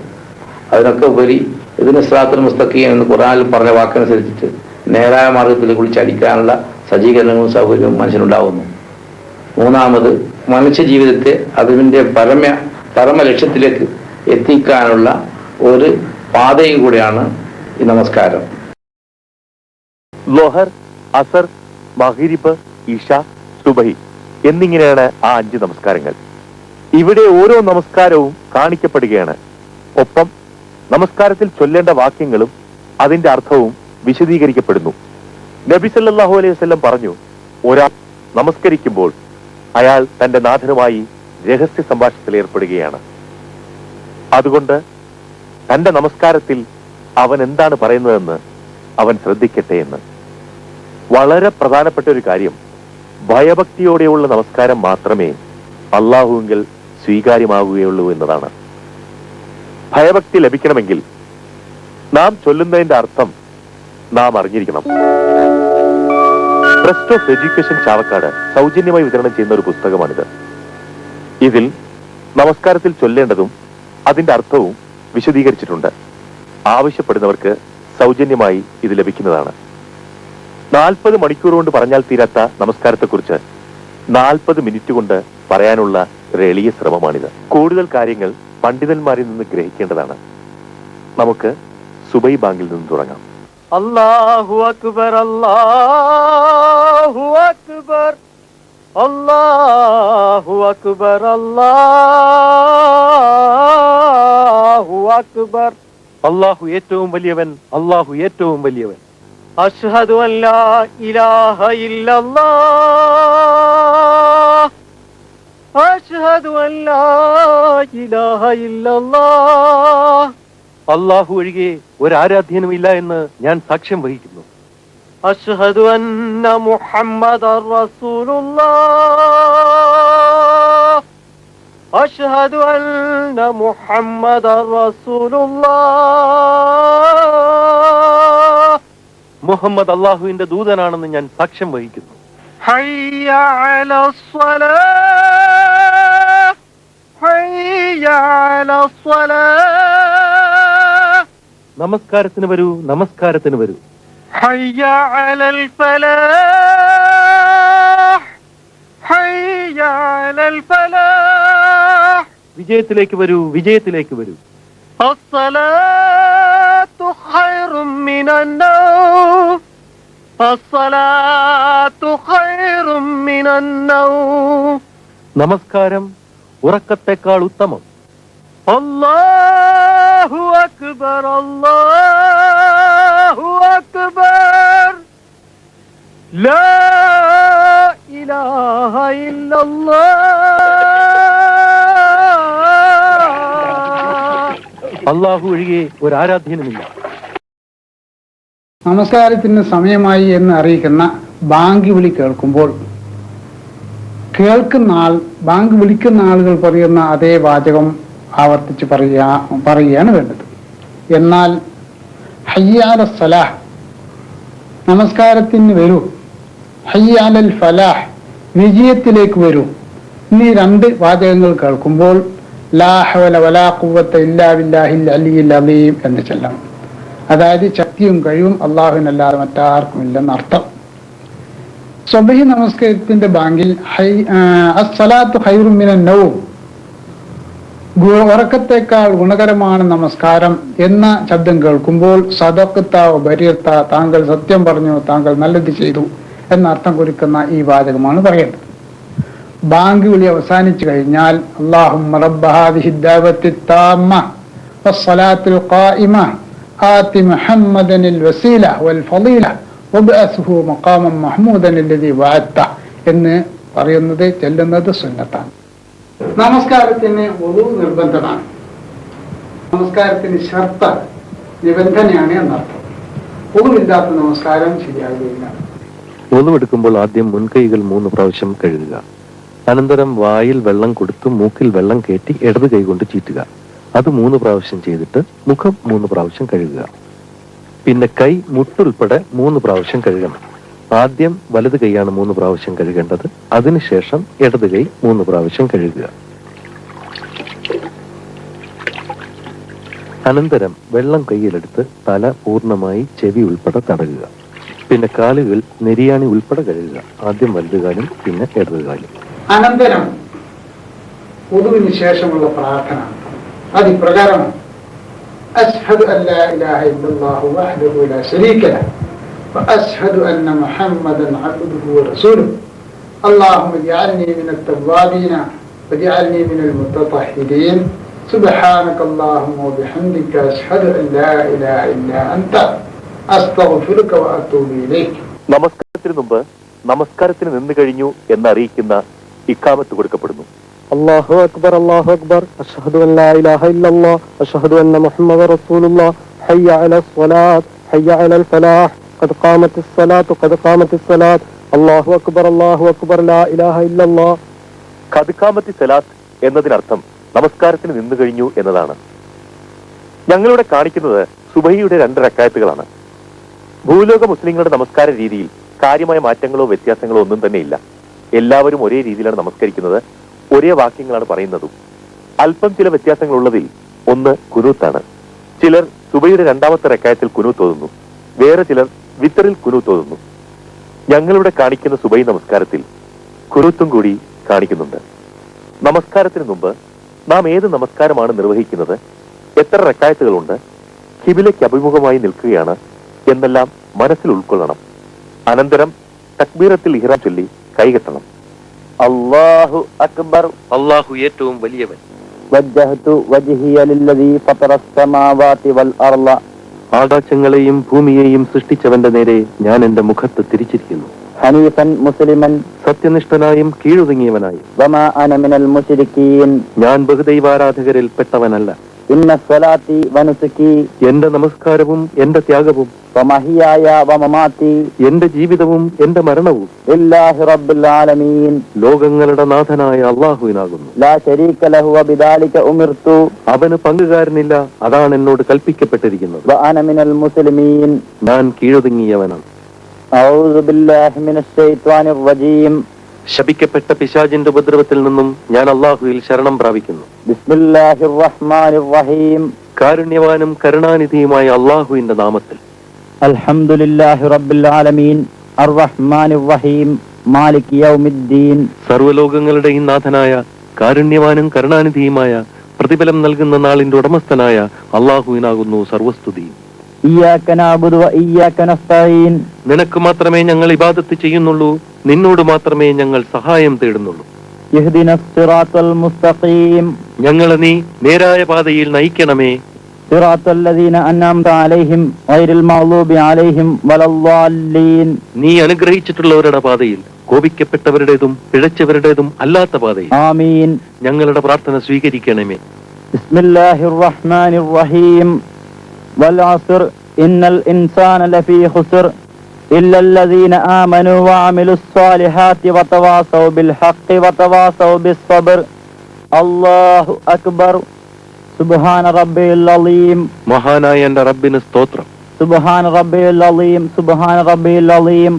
അതിനൊക്കെ ഉപരി ഇതിന് സിറാത്തുൽ മുസ്തഖീം എന്ന് ഖുർആനിൽ പറഞ്ഞ വാക്കനുസരിച്ചിട്ട് നേരായ മാർഗത്തിൽ കുളിച്ചടിക്കാനുള്ള സജ്ജീകരണങ്ങളും സൗകര്യവും മനുഷ്യനുണ്ടാവുന്നു. മൂന്നാമത്, മനുഷ്യ ജീവിതത്തെ അതിൻ്റെ പരമ ലക്ഷ്യത്തിലേക്ക് എത്തിക്കാനുള്ള ഒരു പാതയും കൂടെയാണ് ഈ നമസ്കാരം. ലോഹർ, അസർ, മഗ്രിബ്, ഇഷ, സുബഹി എന്നിങ്ങനെയാണ് ആ 5 നമസ്കാരങ്ങൾ. ഇവിടെ ഓരോ നമസ്കാരവും കാണിക്കപ്പെടുകയാണ്. ഒപ്പം നമസ്കാരത്തിൽ ചൊല്ലേണ്ട വാക്യങ്ങളും അതിന്റെ അർത്ഥവും വിശദീകരിക്കപ്പെടുന്നു. നബി സല്ലല്ലാഹു അലൈഹി വസല്ലം പറഞ്ഞു, ഒരാൾ നമസ്കരിക്കുമ്പോൾ അയാൾ തന്റെ നാഥനുമായി രഹസ്യ സംഭാഷണത്തിൽ ഏർപ്പെടുകയാണ്. അതുകൊണ്ട് തന്റെ നമസ്കാരത്തിൽ അവൻ എന്താണ് പറയുന്നതെന്ന് അവൻ ശ്രദ്ധിക്കട്ടെ എന്ന്. വളരെ പ്രധാനപ്പെട്ട ഒരു കാര്യം, ഭയഭക്തിയോടെയുള്ള നമസ്കാരം മാത്രമേ അള്ളാഹുവിൽ സ്വീകാര്യമാവുകയുള്ളൂ എന്നതാണ്. ഭയഭക്തി ലഭിക്കണമെങ്കിൽ നാം ചൊല്ലുന്നതിന്റെ അർത്ഥം നാം അറിഞ്ഞിരിക്കണം. ട്രസ്റ്റ് ഓഫ് എഡ്യൂക്കേഷൻ ചാവക്കാട് സൗജന്യമായി വിതരണം ചെയ്യുന്ന ഒരു പുസ്തകമാണിത്. ഇതിൽ നമസ്കാരത്തിൽ ചൊല്ലേണ്ടതും അതിന്റെ അർത്ഥവും വിശദീകരിച്ചിട്ടുണ്ട്. ആവശ്യപ്പെടുന്നവർക്ക് സൗജന്യമായി ഇത് ലഭിക്കുന്നതാണ്. 40 മണിക്കൂർ കൊണ്ട് പറഞ്ഞാൽ തീരാത്ത നമസ്കാരത്തെക്കുറിച്ച് 40 മിനിറ്റ് കൊണ്ട് പറയാനുള്ള ഒരു എളിയ ശ്രമമാണിത്. കൂടുതൽ കാര്യങ്ങൾ പണ്ഡിതന്മാരിൽ നിന്ന് ഗ്രഹിക്കേണ്ടതാണ്. നമുക്ക് സുബൈ ബാങ്കിൽ നിന്ന് തുടങ്ങാം. അല്ലാഹു അക്ബർ, അല്ലാഹു അക്ബർ, അല്ലാഹു അക്ബർ, അല്ലാഹു അക്ബർ. അല്ലാഹു ഏറ്റവും വലിയവൻ, അല്ലാഹു ഏറ്റവും വലിയവൻ. അഷ്ഹദു അൻ ലാ ഇലാഹ ഇല്ലല്ലാഹ്, അഷ്ഹദു അൻ ലാ ഇലാഹ ഇല്ലല്ലാഹ്. അല്ലാഹു ഒഴികെ ഒരാരാധ്യനുമില്ല എന്ന് ഞാൻ സാക്ഷ്യം വഹിക്കുന്നു. അഷ്ഹദു അന്ന മുഹമ്മദർ റസൂലുള്ളാഹ്, അഷ്ഹദു അന്ന മുഹമ്മദർ റസൂലുള്ളാഹ്. മുഹമ്മദ് അല്ലാഹുവിന്റെ ദൂതനാണെന്ന് ഞാൻ സാക്ഷ്യം വഹിക്കുന്നു. ഹയ്യ അലസ്സലാഹ്, ഹയ്യ അലസ്സലാഹ്. നമസ്കാരത്തിന് വരൂ, നമസ്കാരത്തിന് വരൂ. ഹയ്യ അലൽ ഫലാഹ്, ഹയ്യ അലൽ ഫലാഹ്. വിജയത്തിലേക്ക് വരൂ, വിജയത്തിലേക്ക് വരൂ. അസ്സലാത്തു ഖൈറും മിനൻ നൗം, അസ്സലാത്തു ഖൈറും മിനൻ നൗം. നമസ്കാരം ഉറക്കത്തെക്കാൾ ഉത്തമം. അല്ലാഹു അക്ബർ, അല്ലാഹു അക്ബർ, ലാ ഇലാഹ ഇല്ലല്ലാഹ്. അല്ലാഹു ഒഴികെ ഒരാരാധ്യനുമില്ല. നമസ്കാരത്തിന് സമയമായി എന്ന് അറിയിക്കുന്ന ബാങ്ക് വിളി കേൾക്കുമ്പോൾ ബാങ്ക് വിളിക്കുന്ന ആളുകൾ പറയുന്ന അതേ വാചകം ആവർത്തിച്ച് പറയുകയാണ് വേണ്ടത്. എന്നാൽ ഹയ്യാല സലാഹ്, നമസ്കാരത്തിന് വരൂ, ഹയ്യാലൽ ഫലാഹ്, വിജയത്തിലേക്ക് വരൂ, എന്നീ 2 വാചകങ്ങൾ കേൾക്കുമ്പോൾ ലാ ഹവല വലാ ഖുവത ഇല്ലാ ബില്ലാഹിൽ അലിയിൽ അലീം എന്ന് ചൊല്ലണം. അതായത് ശക്തിയും കഴിവും അള്ളാഹുവിനല്ലാതെ മറ്റാർക്കും ഇല്ലെന്ന് അർത്ഥം. സുബ്ഹി നമസ്കാരത്തിന്റെ ബാങ്കിൽ അസ്സലാത്തു ഖൈറും മിനൻ നൗം, ഉറക്കത്തേക്കാൾ ഗുണകരമാണ് നമസ്കാരം എന്ന ശബ്ദം കേൾക്കുമ്പോൾ സദഖ്ത വബരിർത, താങ്കൾ സത്യം പറഞ്ഞു, താങ്കൾ നല്ലത് ചെയ്തു എന്ന അർത്ഥം കുറിക്കുന്ന ഈ വാചകമാണ് പറയേണ്ടത്. ബാങ്ക് വിളി അവസാനിച്ചു കഴിഞ്ഞാൽ അല്ലാഹുമ്മ റബ്ബ ഹാദിഹി ദഅവത്തി താമ്മ വസ്സലാത്തുൽ ഖായിമ ആതി മുഹമ്മദനിൽ വസീല വൽ ഫളീല വബഅസ്ഹു മഖാമൻ മഹ്മൂദൻ അല്ലദീ വഅദ്ത എന്ന് പറയുന്നത് ചെല്ലുന്നത് സുന്നത്താണ്. നമസ്കാരത്തിന് വുളു നിർബന്ധമാണ്. നമസ്കാരത്തിന് ഷർത്ത, നിബന്ധനയാണ് എന്നർത്ഥം. വുളുവില്ലാത്ത നമസ്കാരം ശരിയാകുകയില്ല. വുളുവെടുക്കുമ്പോൾ ആദ്യം മുൻകൈകൾ 3 പ്രാവശ്യം കഴുകുക. അനന്തരം വായിൽ വെള്ളം കൊടുത്ത് മൂക്കിൽ വെള്ളം കയറ്റി ഇടത് കൈകൊണ്ട് ചീറ്റുക. അത് 3 പ്രാവശ്യം ചെയ്തിട്ട് മുഖം 3 പ്രാവശ്യം കഴുകുക. പിന്നെ കൈ മുട്ടുൾപ്പെടെ 3 പ്രാവശ്യം കഴുകണം. ആദ്യം വലത് കൈയാണ് 3 പ്രാവശ്യം കഴുകേണ്ടത്. അതിനുശേഷം ഇടത് കൈ 3 പ്രാവശ്യം കഴുകുക. അനന്തരം വെള്ളം കൈയിലെടുത്ത് തല പൂർണ്ണമായി ചെവി ഉൾപ്പെടെ തടകുക. പിന്നെ കാലുകൾ നെരിയാണി ഉൾപ്പെടെ കഴുകുക. ആദ്യം വലതുകാലും പിന്നെ ഇടതുകാലും. അനന്തരം വുളുവിന് ശേഷമുള്ള പ്രാർത്ഥന അതിപ്രകാരമാണ്: അശ്ഹദു അല്ലാ ഇലാഹ ഇല്ലല്ലാഹു വഹ്ദഹു ലാ ശരീക ലഹു വഅശ്ഹദു അന്ന മുഹമ്മദൻ അബ്ദുഹു വറസൂലുഹു اللهم اجعلني من التوابين واجعلني من المتطهرين سبحانك اللهم وبحمدك أشهد أن لا إله إلا أنت أستغفرك وأتوب إليك. നമസ്കാരത്തിന് മുമ്പ് നമസ്കാരത്തിന് നിന്നു കഴിഞ്ഞു എന്നറിയിക്കുന്ന ഇഖാമത്ത് കൊടുക്കപ്പെടുന്നു. അല്ലാഹു അക്ബർ അല്ലാഹു അക്ബർ അഷ്ഹദു അൻ ലാ ഇലാഹ ഇല്ലല്ലാഹ് അഷ്ഹദു അന്ന മുഹമ്മദർ റസൂലുള്ളാഹ് ഹയ്യ അലസ് സ്വലാത്ത് ഹയ്യ അലൽ ഫലാഹ് ഖദ് ഖാമത്തിസ് സ്വലാത്തു ഖദ് ഖാമത്തിസ് സ്വലാത്ത് അല്ലാഹു അക്ബർ ലാ ഇലാഹ ഇല്ലല്ലാഹ്. ഖദ് ഖാമത്തി സലാത്ത് എന്നതിനർത്ഥം നമസ്കാരത്തിന് നിന്നു കഴിഞ്ഞു എന്നതാണ്. ഞങ്ങളിവിടെ കാണിക്കുന്നത് സുബഹിയുടെ 2 റക്അത്തുകളാണ്. ഭൂലോക മുസ്ലിങ്ങളുടെ നമസ്കാര രീതിയിൽ കാര്യമായ മാറ്റങ്ങളോ വ്യത്യാസങ്ങളോ ഒന്നും തന്നെ ഇല്ല. എല്ലാവരും ഒരേ രീതിയിലാണ് നമസ്കരിക്കുന്നത്, ഒരേ വാക്യങ്ങളാണ് പറയുന്നതും. അല്പം ചില വ്യത്യാസങ്ങളുള്ളതിൽ ഒന്ന് കുനൂത്താണ്. ചിലർ സുബഹിയുടെ 2ാമത്തെ റക്അത്തിൽ കുനൂത്ത് ഓതുന്നു, വേറെ ചിലർ വിത്തറിൽ കുനൂത്ത് ഓതുന്നു. ഞങ്ങളിവിടെ കാണിക്കുന്ന സുബഹി നമസ്കാരത്തിൽ കുനൂത്തും കൂടി കാണിക്കുന്നുണ്ട്. നമസ്കാരത്തിന് മുമ്പ് നാം ഏത് നമസ്കാരമാണ് നിർവഹിക്കുന്നത്, എത്ര റക്അത്തുകളുണ്ട്, ഖിബിലയ്ക്ക് അഭിമുഖമായി നിൽക്കുകയാണ് എന്നെല്ലാം മനസ്സിൽ ഉൾക്കൊള്ളണം. അനന്തരം തക്ബീറത്തിൽ ഇഹ്റാം ചൊല്ലി കൈകെട്ടണം. അല്ലാഹു അക്ബർ, അള്ളാഹു ഏറ്റവും വലിയവൻ. വജ്ജഹ്തു വജ്ഹിയ ലില്ലദീ ഫതറസ് സമാവാതി വൽ അർള, ആകാശങ്ങളെയും ഭൂമിയെയും സൃഷ്ടിച്ചവന്റെ നേരെ ഞാൻ എന്റെ മുഖത്ത് തിരിച്ചിരിക്കുന്നു. ഹനീഫൻ മുസ്ലിമൻ, സത്യനിഷ്ഠനായും കീഴൊതുങ്ങിയവനായും. വമാ അന മിനൽ മുശ്രിക്കീൻ, ഞാൻ ബഹുദൈവാരാധകരിൽ പെട്ടവനല്ല. ഇന്ന സ്വലാത്തി വനുസുകി, എന്റെ നമസ്കാരവും എന്റെ ത്യാഗവും, വമഹിയായ വമമാതി, എന്റെ ജീവിതവും എന്റെ മരണവും ലില്ലാഹി റബ്ബിൽ ആലമീൻ, ലോകങ്ങളുടെ നാഥനായ അള്ളാഹുവിനാകുന്നു. ലാ ശരീക ലഹു വബിദാലിക ഉമിർതു, അവന് പങ്കുകാരനില്ല, അതാണ് എന്നോട് കൽപ്പിക്കപ്പെട്ടിരിക്കുന്നത്. വഅന മിനൽ മുസ്ലിമീൻ, ഞാൻ കീഴൊതുങ്ങിയവനാണ്. അഊദു ബില്ലാഹി മിനശ് ശൈത്വാനിർ റജീം, ശപിക്കപ്പെട്ട പിശാചിന്റെ ഉപദ്രവത്തിൽ നിന്നും ഞാൻ അള്ളാഹുവിൽ ശരണം പ്രാപിക്കുന്നു. ബിസ്മില്ലാഹിർ റഹ്മാനിർ റഹീം, കാരുണ്യവാനും കരുണാനിധിയുമായ അള്ളാഹുവിന്റെ നാമത്തിൽ. അൽഹംദുലില്ലാഹി റബ്ബിൽ ആലമീൻ അർറഹ്മാനിർ റഹീം മാലികി യൗമിദ്ദീൻ, സർവ്വലോകങ്ങളുടെയും നാഥനായ കാരുണ്യവാനും കരുണാനിധിയുമായ പ്രതിഫലം നൽകുന്ന നാളിന്റെ ഉടമസ്ഥനായ അള്ളാഹുവിനാകുന്നു സർവസ്തുതി. ഇയ്യാക നഅ്ബുദു വ ഇയ്യാക നസ്തഈൻ, നിനക്ക് മാത്രമേ ഞങ്ങൾ ഇബാദത്ത് ചെയ്യുന്നുള്ളൂ, നിന്നോട് മാത്രമേ ഞങ്ങൾ സഹായം തേടുന്നുള്ളൂ. ഇഹ്ദിനസ് സിറാത്തൽ മുസ്തഖീം, ഞങ്ങളെ നീ നേരായ പാതയിൽ നയിക്കണമേ. സിറാത്തൽ ലദീന അൻഅംത അലൈഹിം ഗൈറിൽ മഗ്ളൂബി അലൈഹിം വലദ്ദാല്ലീൻ, നീ അനുഗ്രഹിച്ചിട്ടുള്ളവരുടെ പാതയിൽ, കോപിക്കപ്പെട്ടവരുടേതും പിഴച്ചവരുടേതും അല്ലാത്ത പാതയിൽ. ആമീൻ. ഞങ്ങളുടെ പ്രാർത്ഥന സ്വീകരിക്കണമേ. ബിസ്മില്ലാഹിർ റഹ്മാനിർ റഹീം, വൽ അസ്ർ ഇന്നൽ ഇൻസാന ലഫീ ഖുസ്ർ ഇല്ലൽ ലദീന ആമനൂ വഅമിലുസ് സ്വാലിഹാത്തി വതവാസൗ ബിൽ ഹഖ് വതവാസൗ ബിസ് സബ്ർ. അല്ലാഹു അക്ബർ. സുബ്ഹാന റബ്ബിൽ അലീം, മഹാനായ എന്റെ റബ്ബിന് സ്തോത്രം. സുബ്ഹാന റബ്ബിൽ അലീം, സുബ്ഹാന റബ്ബിൽ അലീം.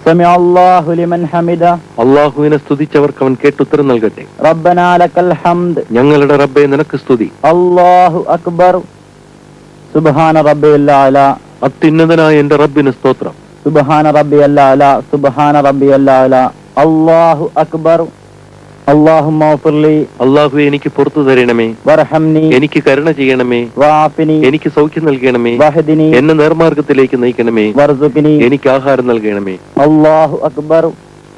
സമിഅ അല്ലാഹു ലിമൻ ഹമിദ, അള്ളാഹുവിനെ സ്തുതിച്ചവർക്ക് അവൻ കേട്ടുത്തരം നൽകട്ടെ. റബ്ബനാ ലക്കൽ ഹംദ്, ഞങ്ങളുടെ റബ്ബേ നിനക്ക് സ്തുതി. അല്ലാഹു അക്ബർ. സുബ്ഹാന റബ്ബിൽ അഅല, അത്യുന്നതനായ എന്റെ റബ്ബിന് സ്തോത്രം. സുബ്ഹാന റബ്ബിൽ അഅല, സുബ്ഹാന റബ്ബിൽ അഅല. അല്ലാഹു അക്ബർ. അല്ലാഹുമ്മ ഗ്ഫിർലി, അള്ളാഹുവെ എനിക്ക് പുറത്തു തരണമേ. വർഹംനി, എനിക്ക് കരുണ ചെയ്യണമേ. വഅഫിനി, എനിക്ക് സൗഖ്യം നൽകണമേ. വഹദിനി, എന്നെ നേർമാർഗത്തിലേക്ക് നയിക്കണമേ. വർസുഖ്നി, എനിക്ക് ആഹാരം നൽകണമേ. അല്ലാഹു അക്ബർ.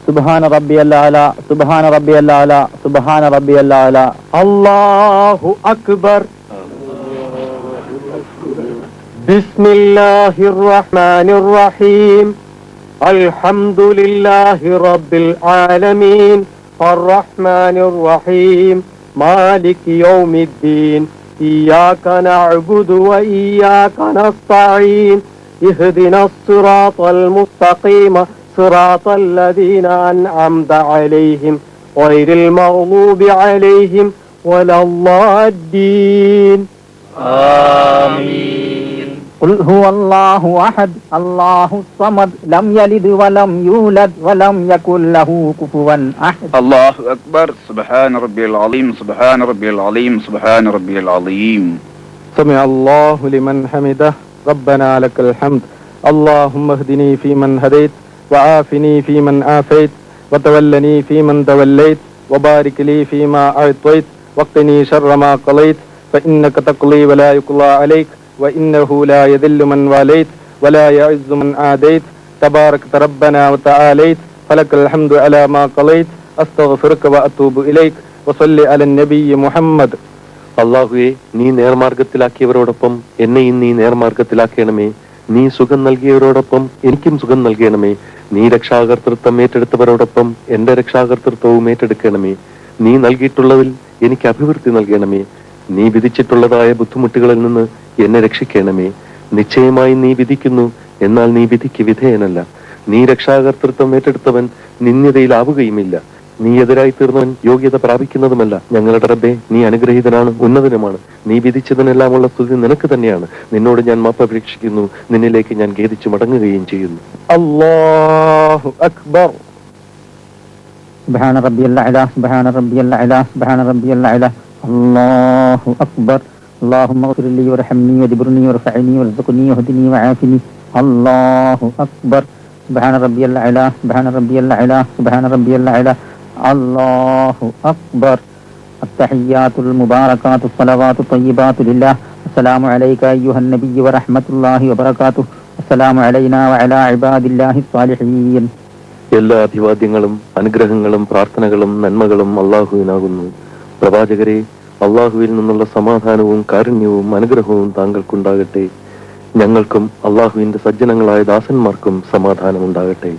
സുബ്ഹാന റബ്ബിൽ അഅല, സുബ്ഹാന റബ്ബിൽ അഅല, സുബ്ഹാന റബ്ബിൽ അഅല. അല്ലാഹു അക്ബർ. ബിസ്മില്ലാഹിർ റഹ്മാനിർ റഹീം, അൽഹംദുലില്ലാഹി റബ്ബിൽ ആലമീൻ അർറഹ്മാനിർ റഹീം മാലികി യൗമിദ്ദീൻ ഇയ്യാക നഅ്ബുദു വ ഇയ്യാക നസ്തഈൻ ഇഹ്ദിനസ് സിറാത്തൽ മുസ്തഖീമ സിറാത്തൽ ലദീന അൻഅംത അലൈഹിം ഗൈറിൽ മഗ്ളൂബി അലൈഹിം വലദ്ദാല്ലീൻ. ആമീൻ. ഖുൽ ഹുവല്ലാഹു അഹദ് അല്ലാഹുസ് സമദ് ലം യലിദ് വലം യൂലദ് വലം യകുൽ ലഹു കുഫുവൻ അഹദ്. അല്ലാഹു അക്ബർ. സുബ്ഹാന റബ്ബിൽ അലീം, സുബ്ഹാന റബ്ബിൽ അലീം, സുബ്ഹാന റബ്ബിൽ അലീം. سمع الله لمن حمده ربنا لك الحمد اللهم اهدني فيمن هديت وعافني فيمن عافيت وتولني فيمن توليت وبارك لي فيما أعطيت وقني شر ما قضيت فإنك تقضي ولا يقضى عليك وإنه لا يذل من واليت ولا يعز من عاديت تبارك ربنا وتعاليت فلك الحمد على ما قضيت أستغفرك وأتوب إليك وصل على النبي محمد. അള്ളാഹുവെ, നീ നേർമാർഗത്തിലാക്കിയവരോടൊപ്പം എന്നെയും നീ നേർമാർഗത്തിലാക്കണമേ. നീ സുഖം നൽകിയവരോടൊപ്പം എനിക്കും സുഖം നൽകണമേ. നീ രക്ഷാകർതൃത്വം ഏറ്റെടുത്തവരോടൊപ്പം എന്റെ രക്ഷാകർതൃത്വവും ഏറ്റെടുക്കണമേ. നീ നൽകിയിട്ടുള്ളതിൽ എനിക്ക് അഭിവൃദ്ധി നൽകണമേ. നീ വിധിച്ചിട്ടുള്ളതായ ബുദ്ധിമുട്ടുകളിൽ നിന്ന് എന്നെ രക്ഷിക്കണമേ. നിശ്ചയമായി നീ വിധിക്കുന്നു, എന്നാൽ നീ വിധിക്ക് വിധേയനല്ല. നീ രക്ഷാകർതൃത്വം ഏറ്റെടുത്തവൻ നിന്ദ്യതയിലാവുകയുമില്ല. നീ എതിരായി തീർന്നവൻ യോഗ്യത പ്രാപിക്കുന്നതുമല്ല. ഞങ്ങളുടെ റബ്ബേ, നീ അനുഗ്രഹീതനാണ്, ഉന്നതനുമാണ്. നീ വിധിച്ചതിനെല്ലാമുള്ള സ്തുതി നിനക്ക് തന്നെയാണ്. നിന്നോട് ഞാൻ മാപ്പപേക്ഷിക്കുന്നു, നിന്നിലേക്ക് ഞാൻ ഖേദിച്ചു മടങ്ങുകയും ചെയ്യുന്നു. അല്ലാഹു അക്ബർ. സുബ്ഹാന റബ്ബിയൽ അഅ്ലാ, സുബ്ഹാന റബ്ബിയൽ അഅ്ലാ, സുബ്ഹാന റബ്ബിയൽ അഅ്ലാ. അല്ലാഹു അക്ബർ. അല്ലാഹുമ്മ ഗ്ഫിർ ലി വർഹംനി വജ്ബുർനി വർഫഅനി വർസുഖ്നി വഹ്ദിനി വആഫിനി. അല്ലാഹു അക്ബർ. സുബ്ഹാന റബ്ബിയൽ അഅ്ലാ, സുബ്ഹാന റബ്ബിയൽ അഅ്ലാ, സുബ്ഹാന റബ്ബിയൽ അഅ്ലാ. അല്ലാഹു അക്ബർ. അത്തഹിയ്യാത്തുൽ മുബാറകാത്തു സ്വലവാത്തു ത്വയ്യിബാത്തു ലില്ലാഹ്. അസ്സലാമു അലൈക അയ്യുഹൻ നബിയ്യു വറഹ്മത്തുള്ളാഹി വബറകാതുഹു. അസ്സലാമു അലൈനാ വഅലാ ഇബാദില്ലാഹി സ്വാലിഹീൻ. എല്ലാ അഭിവാദ്യങ്ങളും അനുഗ്രഹങ്ങളും പ്രാർത്ഥനകളും നന്മകളും അള്ളാഹുവിനാകുന്നു. പ്രവാചകരെ, അള്ളാഹുവിൽ നിന്നുള്ള സമാധാനവും കാരുണ്യവും അനുഗ്രഹവും താങ്കൾക്കുണ്ടാകട്ടെ. ഞങ്ങൾക്കും അള്ളാഹുവിന്റെ സജ്ജനങ്ങളായ ദാസന്മാർക്കും സമാധാനം ഉണ്ടാകട്ടെ.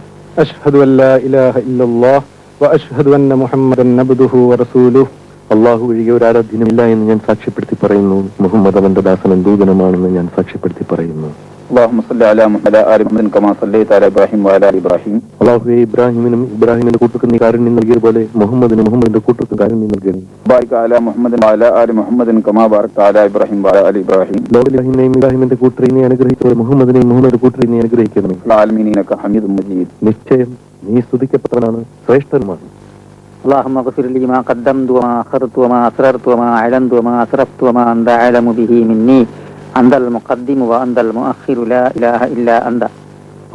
അഷ്ഹദു അല്ലാ ഇലാഹ ഇല്ലല്ലാഹ് വ അഷ്ഹദു അന്ന മുഹമ്മദൻ അബ്ദുഹു വറസൂലുഹു. അള്ളാഹു ഒഴികെ ഒരു ആരാധ്യനുമില്ല എന്ന് ഞാൻ സാക്ഷ്യപ്പെടുത്തി പറയുന്നു. മുഹമ്മദ് അവന്റെ ദാസനും ദൂതനുമാണെന്ന് ഞാൻ സാക്ഷ്യപ്പെടുത്തി പറയുന്നു. اللهم صل على محمد وعلى آل محمد كما صليت على إبراهيم وعلى آل إبراهيم. അള്ളാഹുവെ, ഇബ്രാഹിമിനും ഇബ്രാഹിമിന്റെ കൂട്ടർക്കും നീ കാരുണ്യം നൽകിയതുപോലെ മുഹമ്മദിനും മുഹമ്മദിന്റെ കൂട്ടർക്കും കാരുണ്യം നൽകണം. بارك على محمد وعلى آل محمد كما باركت على إبراهيم وعلى آل إبراهيم. ഇബ്രാഹിമിനെയും ഇബ്രാഹിമിന്റെ കൂട്ടരെ നീ അനുഗ്രഹിച്ചതുപോലെ മുഹമ്മദിനെയും മുഹമ്മദിന്റെ കൂട്ടരെ നീ അനുഗ്രഹിക്കണം. العالمين إنك حميد مجيد. നിശ്ചയം നീ സ്തുതിക്കപ്പെട്ടവനാണ്, ശ്രേഷ്ഠനുമാണ്. اللهم اغفر لي ما قدمت وما أخرت وما أسررت وما أعلنت وما أسرفت وما أنت أعلم به مني. أنت المقدم وأنت المؤخر لا إله إلا أنت.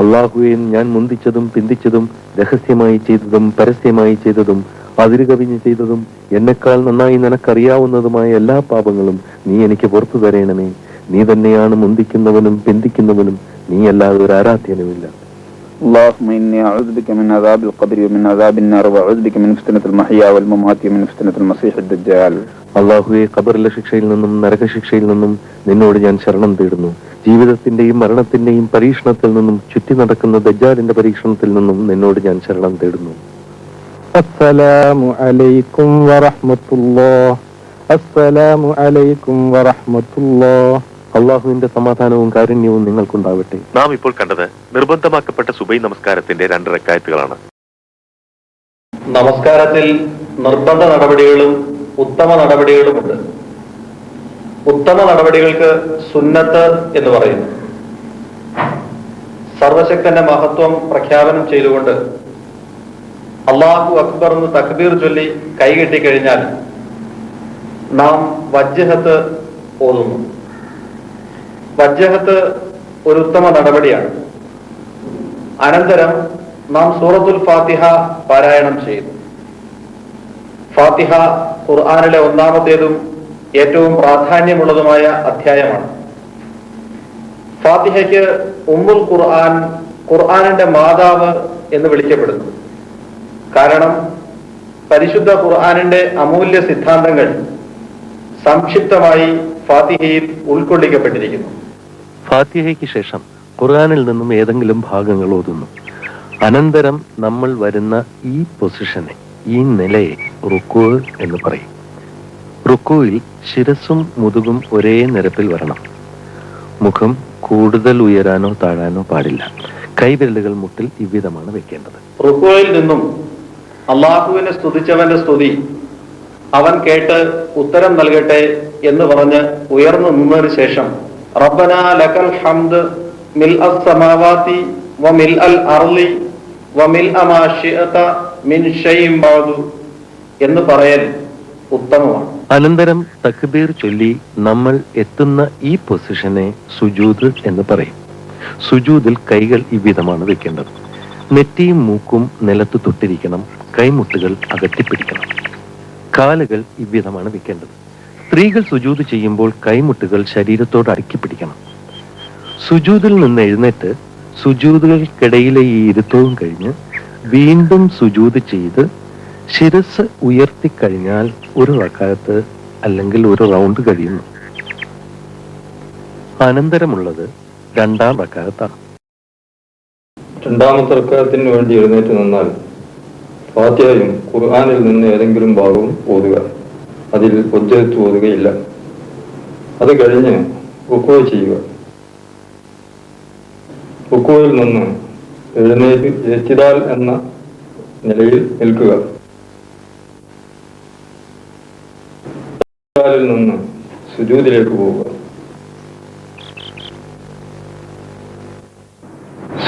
അള്ളാഹുവെ, ഞാൻ മുന്തിച്ചതും പിന്തിച്ചതും രഹസ്യമായി ചെയ്തതും പരസ്യമായി ചെയ്തതും അതിരുകവിഞ്ഞ് ചെയ്തതും എന്നെക്കാൾ നന്നായി നിനക്കറിയാവുന്നതുമായ എല്ലാ പാപങ്ങളും നീ എനിക്ക് പുറത്തു തരേണമേ. നീ തന്നെയാണ് മുന്തിക്കുന്നവനും പിന്തിക്കുന്നവനും, നീ അല്ലാതെ ഒരു ആരാധ്യനുമില്ല. اللهم إني أعوذ بك من عذاب القبر ومن عذاب النار وأعوذ بك من فتنة المحيا والممات ومن فتنة المسيح الدجال. അള്ളാഹുവെ, ഖബറിലെ ശിക്ഷയിൽ നിന്നും നരകശിക്ഷയിൽ നിന്നും നിന്നോട് ഞാൻ ശരണം തേടുന്നു. ജീവിതത്തിന്റെയും മരണത്തിന്റെയും പരീക്ഷണത്തിൽ നിന്നും ചുറ്റി നടക്കുന്ന ദജ്ജാലിന്റെ പരീക്ഷണത്തിൽ നിന്നും നിന്നോട് ഞാൻ ശരണം തേടുന്നു. അസ്സലാമു അലൈക്കും വറഹ്മത്തുള്ളാഹി. അസ്സലാമു അലൈക്കും വറഹ്മത്തുള്ളാഹി. അള്ളാഹുവിന്റെ സമാധാനവും കാരുണ്യവും നിങ്ങൾക്കുണ്ടാവട്ടെ. നാം ഇപ്പോൾ കണ്ടത് നിർബന്ധമാക്കപ്പെട്ട സുബൈ നമസ്കാരത്തിന്റെ 2 റക്അത്തുകളാണ്. നമസ്കാരത്തിൽ നിർബന്ധ നടപടികളും ഉത്തമ നടപടികളുമുണ്ട്. ഉത്തമ നടപടികൾക്ക് സുന്നത്ത് എന്ന് പറയുന്നു. സർവശക്തന്റെ മഹത്വം പ്രഖ്യാപനം ചെയ്തുകൊണ്ട് അല്ലാഹു അക്ബർ എന്ന് തക്ബീർ ചൊല്ലി കൈകെട്ടിക്കഴിഞ്ഞാൽ നാം വജ്ജഹത്ത് ഓതുന്നു. വജ്ജഹത്ത് ഒരു ഉത്തമ നടപടിയാണ്. അനന്തരം നാം സൂറത്തുൽ ഫാത്തിഹ പാരായണം ചെയ്യുന്നു. ഫാത്തിഹ ഖുർആനിലെ ഒന്നാമത്തേതും ഏറ്റവും പ്രാധാന്യമുള്ളതുമായ അധ്യായമാണ്. ഫാത്തിഹയ്ക്ക് ഉമ്മുൽ ഖുർആൻ, ഖുർആനിന്റെ മാതാവ് എന്ന് വിളിക്കപ്പെടുന്നു. കാരണം പരിശുദ്ധ ഖുർആനിന്റെ അമൂല്യ സിദ്ധാന്തങ്ങൾ സംക്ഷിപ്തമായി ഫാത്തിഹയിൽ ഉൾക്കൊള്ളിക്കപ്പെട്ടിരിക്കുന്നു. ഫാത്തിഹയ്ക്ക് ശേഷം ഖുർആനിൽ നിന്നും ഏതെങ്കിലും ഭാഗങ്ങൾ ഓതുന്നു. അനന്തരം നമ്മൾ വരുന്ന ഈ പൊസിഷനെ, ഈ നിലയെ റുക്കൂ എന്ന് പറയും. റുക്കൂയിൽ ശിരസും മുതുകും ഒരേ നിരപ്പിൽ വരണം. മുഖം കൂടുതൽ ഉയരാനോ താഴാനോ പാടില്ല. കൈവിരലുകൾ മുട്ടിൽ ഇவ்விதമാണ് വെക്കേണ്ടത്. റുക്കൂയിൽ നിന്നും അള്ളാഹുവിനെ സ്തുതിച്ചവന്റെ സ്തുതി അവൻ കേട്ട് ഉത്തരം നൽകട്ടെ എന്ന് പറഞ്ഞ് ഉയർന്നു നിന്നതിന് ശേഷം റബ്ബനാ ലകൽ ഹംദ് മിൽഅസ് സമാവാതി വമിൽഅൽ അർളി വമിൽഅ മാ ശിഅത മിൻ ഷൈഇൻ ബഅദു എന്ന് പറയൽ ഉത്തമമാണ്. അനന്തരം തക്ബീർ ചൊല്ലി നമ്മൾ എത്തുന്ന ഈ പൊസിഷനെ സുജൂദ് എന്ന് പറയും. സുജൂദിൽ കൈകൾ ഇவ்விதമാണ് വെക്കേണ്ടത്. നെറ്റിയും മൂക്കും നിലത്ത് തൊട്ടിരിക്കണം. കൈമുട്ടുകൾ അകറ്റിപ്പിടിക്കണം. കാലുകൾ ഇவ்விதമാണ് വെക്കേണ്ടത്. സ്ത്രീകൾ സുജൂദ് ചെയ്യുമ്പോൾ കൈമുട്ടുകൾ ശരീരത്തോട് അടുക്കി പിടിക്കണം. സുജൂദിൽ നിന്ന് എഴുന്നേറ്റ് സുജൂദുകൾക്കിടയിലെ ഈ ഇരുത്തവും കഴിഞ്ഞ് വീണ്ടും സുജൂദ് ചെയ്ത് ശിരസ് ഉയർത്തിക്കഴിഞ്ഞാൽ ഒരു റക്അത്ത് അല്ലെങ്കിൽ ഒരു റൗണ്ട് കഴിയുന്നു. അനന്തരമുള്ളത് രണ്ടാം റക്അത്താണ്. രണ്ടാമത്തെ റക്അത്തിന് വേണ്ടി എഴുന്നേറ്റ് നിന്നാൽ ഫാത്തിഹയും ഖുർആനിൽ നിന്ന് ഏതെങ്കിലും ഭാഗവും ഓതുക. അതിൽ ഒജ്ജത്ത് ഓതുകയില്ല. അത് കഴിഞ്ഞ് റുക്കൂ ചെയ്യുക. റുക്കൂവിൽ നിന്ന് എഴുന്നേറ്റ് ഇഅ്തിദാൽ എന്ന നിലയിൽ നിൽക്കുക. ഇഅ്തിദാലിൽ നിന്ന് സുജൂദിലേക്ക് പോവുക.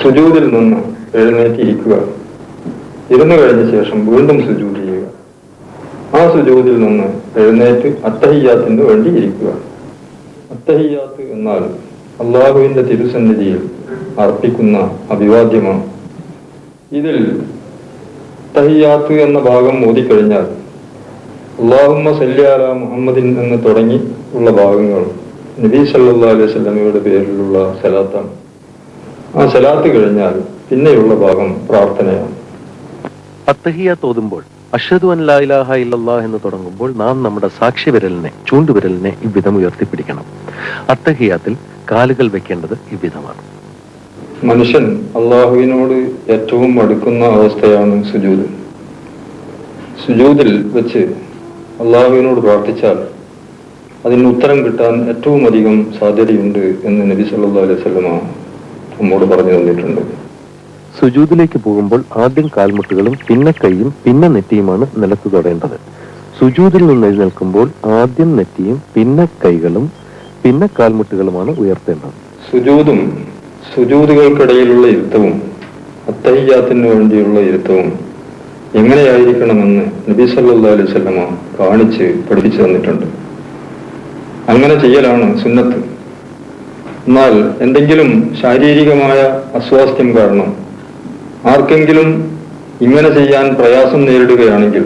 സുജൂദിൽ നിന്ന് എഴുന്നേറ്റിരിക്കുക. ഇരുന്നു കഴിഞ്ഞ ശേഷം വീണ്ടും സുജൂദ് ചെയ്യുക. ആ സുജൂദിൽ നിന്ന് എഴുന്നേറ്റ് അത്തഹിയ്യാത്തിന് വേണ്ടി ഇരിക്കുക. അത്തഹിയ്യാത്ത് എന്നാൽ അള്ളാഹുവിന്റെ തിരുസന്നിധിയിൽ അർപ്പിക്കുന്ന അഭിവാദ്യമാണ്. ഇതിൽ തഹിയ്യാത്ത് എന്ന ഭാഗം ഓതിക്കഴിഞ്ഞാൽ അല്ലാഹുമ്മ സല്ലി അലാ മുഹമ്മദിൻ എന്ന് തുടങ്ങി ഉള്ള ഭാഗങ്ങൾ നബി സല്ലല്ലാഹു അലൈഹി വസല്ലമയുടെ പേരിലുള്ള സലാത്താണ്. ആ സലാത്ത് കഴിഞ്ഞാൽ പിന്നെയുള്ള ഭാഗം പ്രാർത്ഥനയാണ്. അത്തഹിയ്യാത്ത് ഓതുമ്പോൾ അഷ്ഹദു അൻ ലാ ഇലാഹ ഇല്ലല്ലാഹ് എന്ന് തുടങ്ങുമ്പോൾ നാം നമ്മുടെ സാക്ഷ്യവിരലിനെ, ചൂണ്ടുവിരലിനെ ഇவ்விதം ഉയർത്തിപ്പിടിക്കണം. അത്തഹിയ്യാത്തിൽ കാലുകൾ വെക്കേണ്ടത് ഇவ்விதമാണ്. മനുഷ്യൻ അള്ളാഹുവിനോട് ഏറ്റവും അടുക്കുന്ന അവസ്ഥയാണ് സുജൂദ്. സുജൂദിൽ വെച്ച് അള്ളാഹുവിനോട് പ്രാർത്ഥിച്ചാൽ അതിന് ഉത്തരം കിട്ടാൻ ഏറ്റവും അധികം സാധ്യതയുണ്ട് എന്ന് നബി സല്ലല്ലാഹു അലൈഹി വസല്ലമ നമ്മോട് പറഞ്ഞു തന്നിട്ടുണ്ട്. സുജൂദിലേക്ക് പോകുമ്പോൾ ആദ്യം കാൽമുട്ടുകളും പിന്നെ കൈയും പിന്നെ നെറ്റിയുമാണ് നിലത്ത് തൊടേണ്ടത്. സുജൂദിൽ നിന്ന് എഴുന്നേൽക്കുമ്പോൾ ആദ്യം നെറ്റിയും പിന്നെ കൈകളും പിന്നെ കാൽമുട്ടുകളുമാണ് ഉയർത്തേണ്ടത്. സുജൂദും സുജൂദുകൾക്കിടയിലുള്ള ഇരുത്തവും അത്തഹിയ്യാത്തിന് വേണ്ടിയുള്ള ഇരുത്തവും എങ്ങനെയായിരിക്കണമെന്ന് നബി സല്ലല്ലാഹു അലൈഹി വസല്ലമ കാണിച്ച് പഠിപ്പിച്ചു തന്നിട്ടുണ്ട്. അങ്ങനെ ചെയ്യലാണ് സുന്നത്ത്. എന്നാൽ എന്തെങ്കിലും ശാരീരികമായ അസ്വാസ്ഥ്യം കാരണം ആർക്കെങ്കിലും ഇങ്ങനെ ചെയ്യാൻ പ്രയാസം നേരിടുകയാണെങ്കിൽ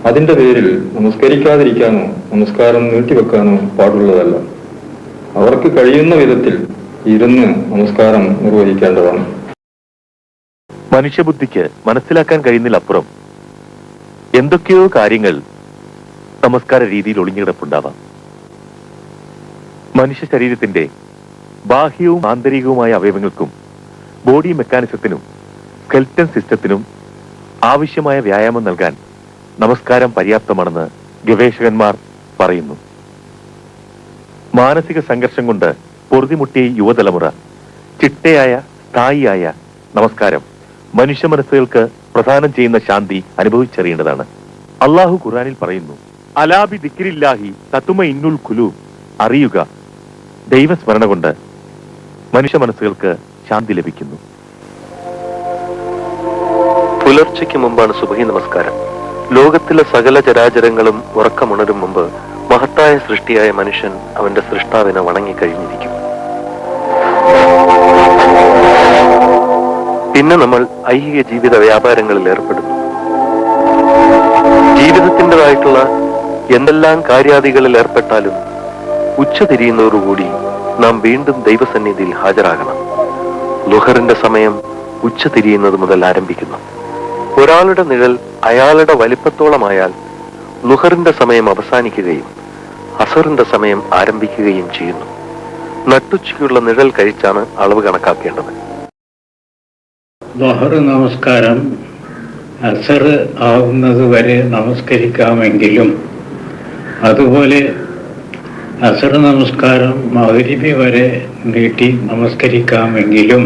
അതിന്റെ പേരിൽ നമസ്കരിക്കാതിരിക്കാനോ നമസ്കാരം നീട്ടിവെക്കാനോ പാടുള്ളതല്ല. അവർക്ക് കഴിയുന്ന വിധത്തിൽ ഇരുന്ന് നമസ്കാരം നിർവഹിക്കേണ്ടതാണ്. മനുഷ്യബുദ്ധിക്ക് മനസ്സിലാക്കാൻ കഴിയുന്നതിലപ്പുറം എന്തൊക്കെയോ കാര്യങ്ങൾ നമസ്കാര രീതിയിൽ ഒളിഞ്ഞുകിടപ്പുണ്ടാവാം. മനുഷ്യ ശരീരത്തിന്റെ ബാഹ്യവും ആന്തരികവുമായ അവയവങ്ങൾക്കും ബോഡി മെക്കാനിസത്തിനും സ്കെൽറ്റൻ സിസ്റ്റത്തിനും ആവശ്യമായ വ്യായാമം നൽകാൻ നമസ്കാരം പര്യാപ്തമാണെന്ന് ഗവേഷകന്മാർ പറയുന്നു. മാനസിക സംഘർഷം കൊണ്ട് പൊറുതിമുട്ടിയ യുവതലമുറ ചിട്ടയായ സ്ഥായിയായ നമസ്കാരം മനുഷ്യ മനസ്സുകൾക്ക് പ്രദാനം ചെയ്യുന്ന ശാന്തി അനുഭവിച്ചറിയേണ്ടതാണ്. അള്ളാഹു ഖുർആനിൽ പറയുന്നു, അലാബി ദിക്രില്ലാഹി തത്മഇന്നുൽ ഖുലൂബ്, അറിയുക, ദൈവസ്മരണ കൊണ്ട് മനുഷ്യ മനസ്സുകൾക്ക് ശാന്തി ലഭിക്കുന്നു. പുലർച്ചയ്ക്ക് മുമ്പാണ് സുബഹി നമസ്കാരം. ലോകത്തിലെ സകല ചരാചരങ്ങളും ഉറക്കമുണരും മുമ്പ് മഹത്തായ സൃഷ്ടിയായ മനുഷ്യൻ അവന്റെ സൃഷ്ടാവിനെ വണങ്ങിക്കഴിഞ്ഞിരിക്കും. പിന്നെ നമ്മൾ ഐഹിക ജീവിത വ്യാപാരങ്ങളിൽ ഏർപ്പെടുന്നു. ജീവിതത്തിൻ്റെതായിട്ടുള്ള എന്തെല്ലാം കാര്യാദികളിൽ ഏർപ്പെട്ടാലും ഉച്ചതിരിയുന്നതോടുകൂടി നാം വീണ്ടും ദൈവസന്നിധിയിൽ ഹാജരാകണം. ലുഹറിന്റെ സമയം ഉച്ചതിരിയുന്നത് മുതൽ ആരംഭിക്കുന്നു. ഒരാളുടെ നിഴൽ അയാളുടെ വലിപ്പത്തോളമായാൽ ലുഹറിന്റെ സമയം അവസാനിക്കുകയും അസറിന്റെ സമയം ആരംഭിക്കുകയും ചെയ്യുന്നു. നട്ടുച്ചയ്ക്കുള്ള നിഴൽ കഴിച്ചാണ് അളവ് കണക്കാക്കേണ്ടത്. ളുഹർ നമസ്കാരം അസർ ആവുന്നത് വരെ നമസ്കരിക്കാമെങ്കിലും അതുപോലെ അസർ നമസ്കാരം മഗ്‌രിബ് വരെ നീട്ടി നമസ്കരിക്കാമെങ്കിലും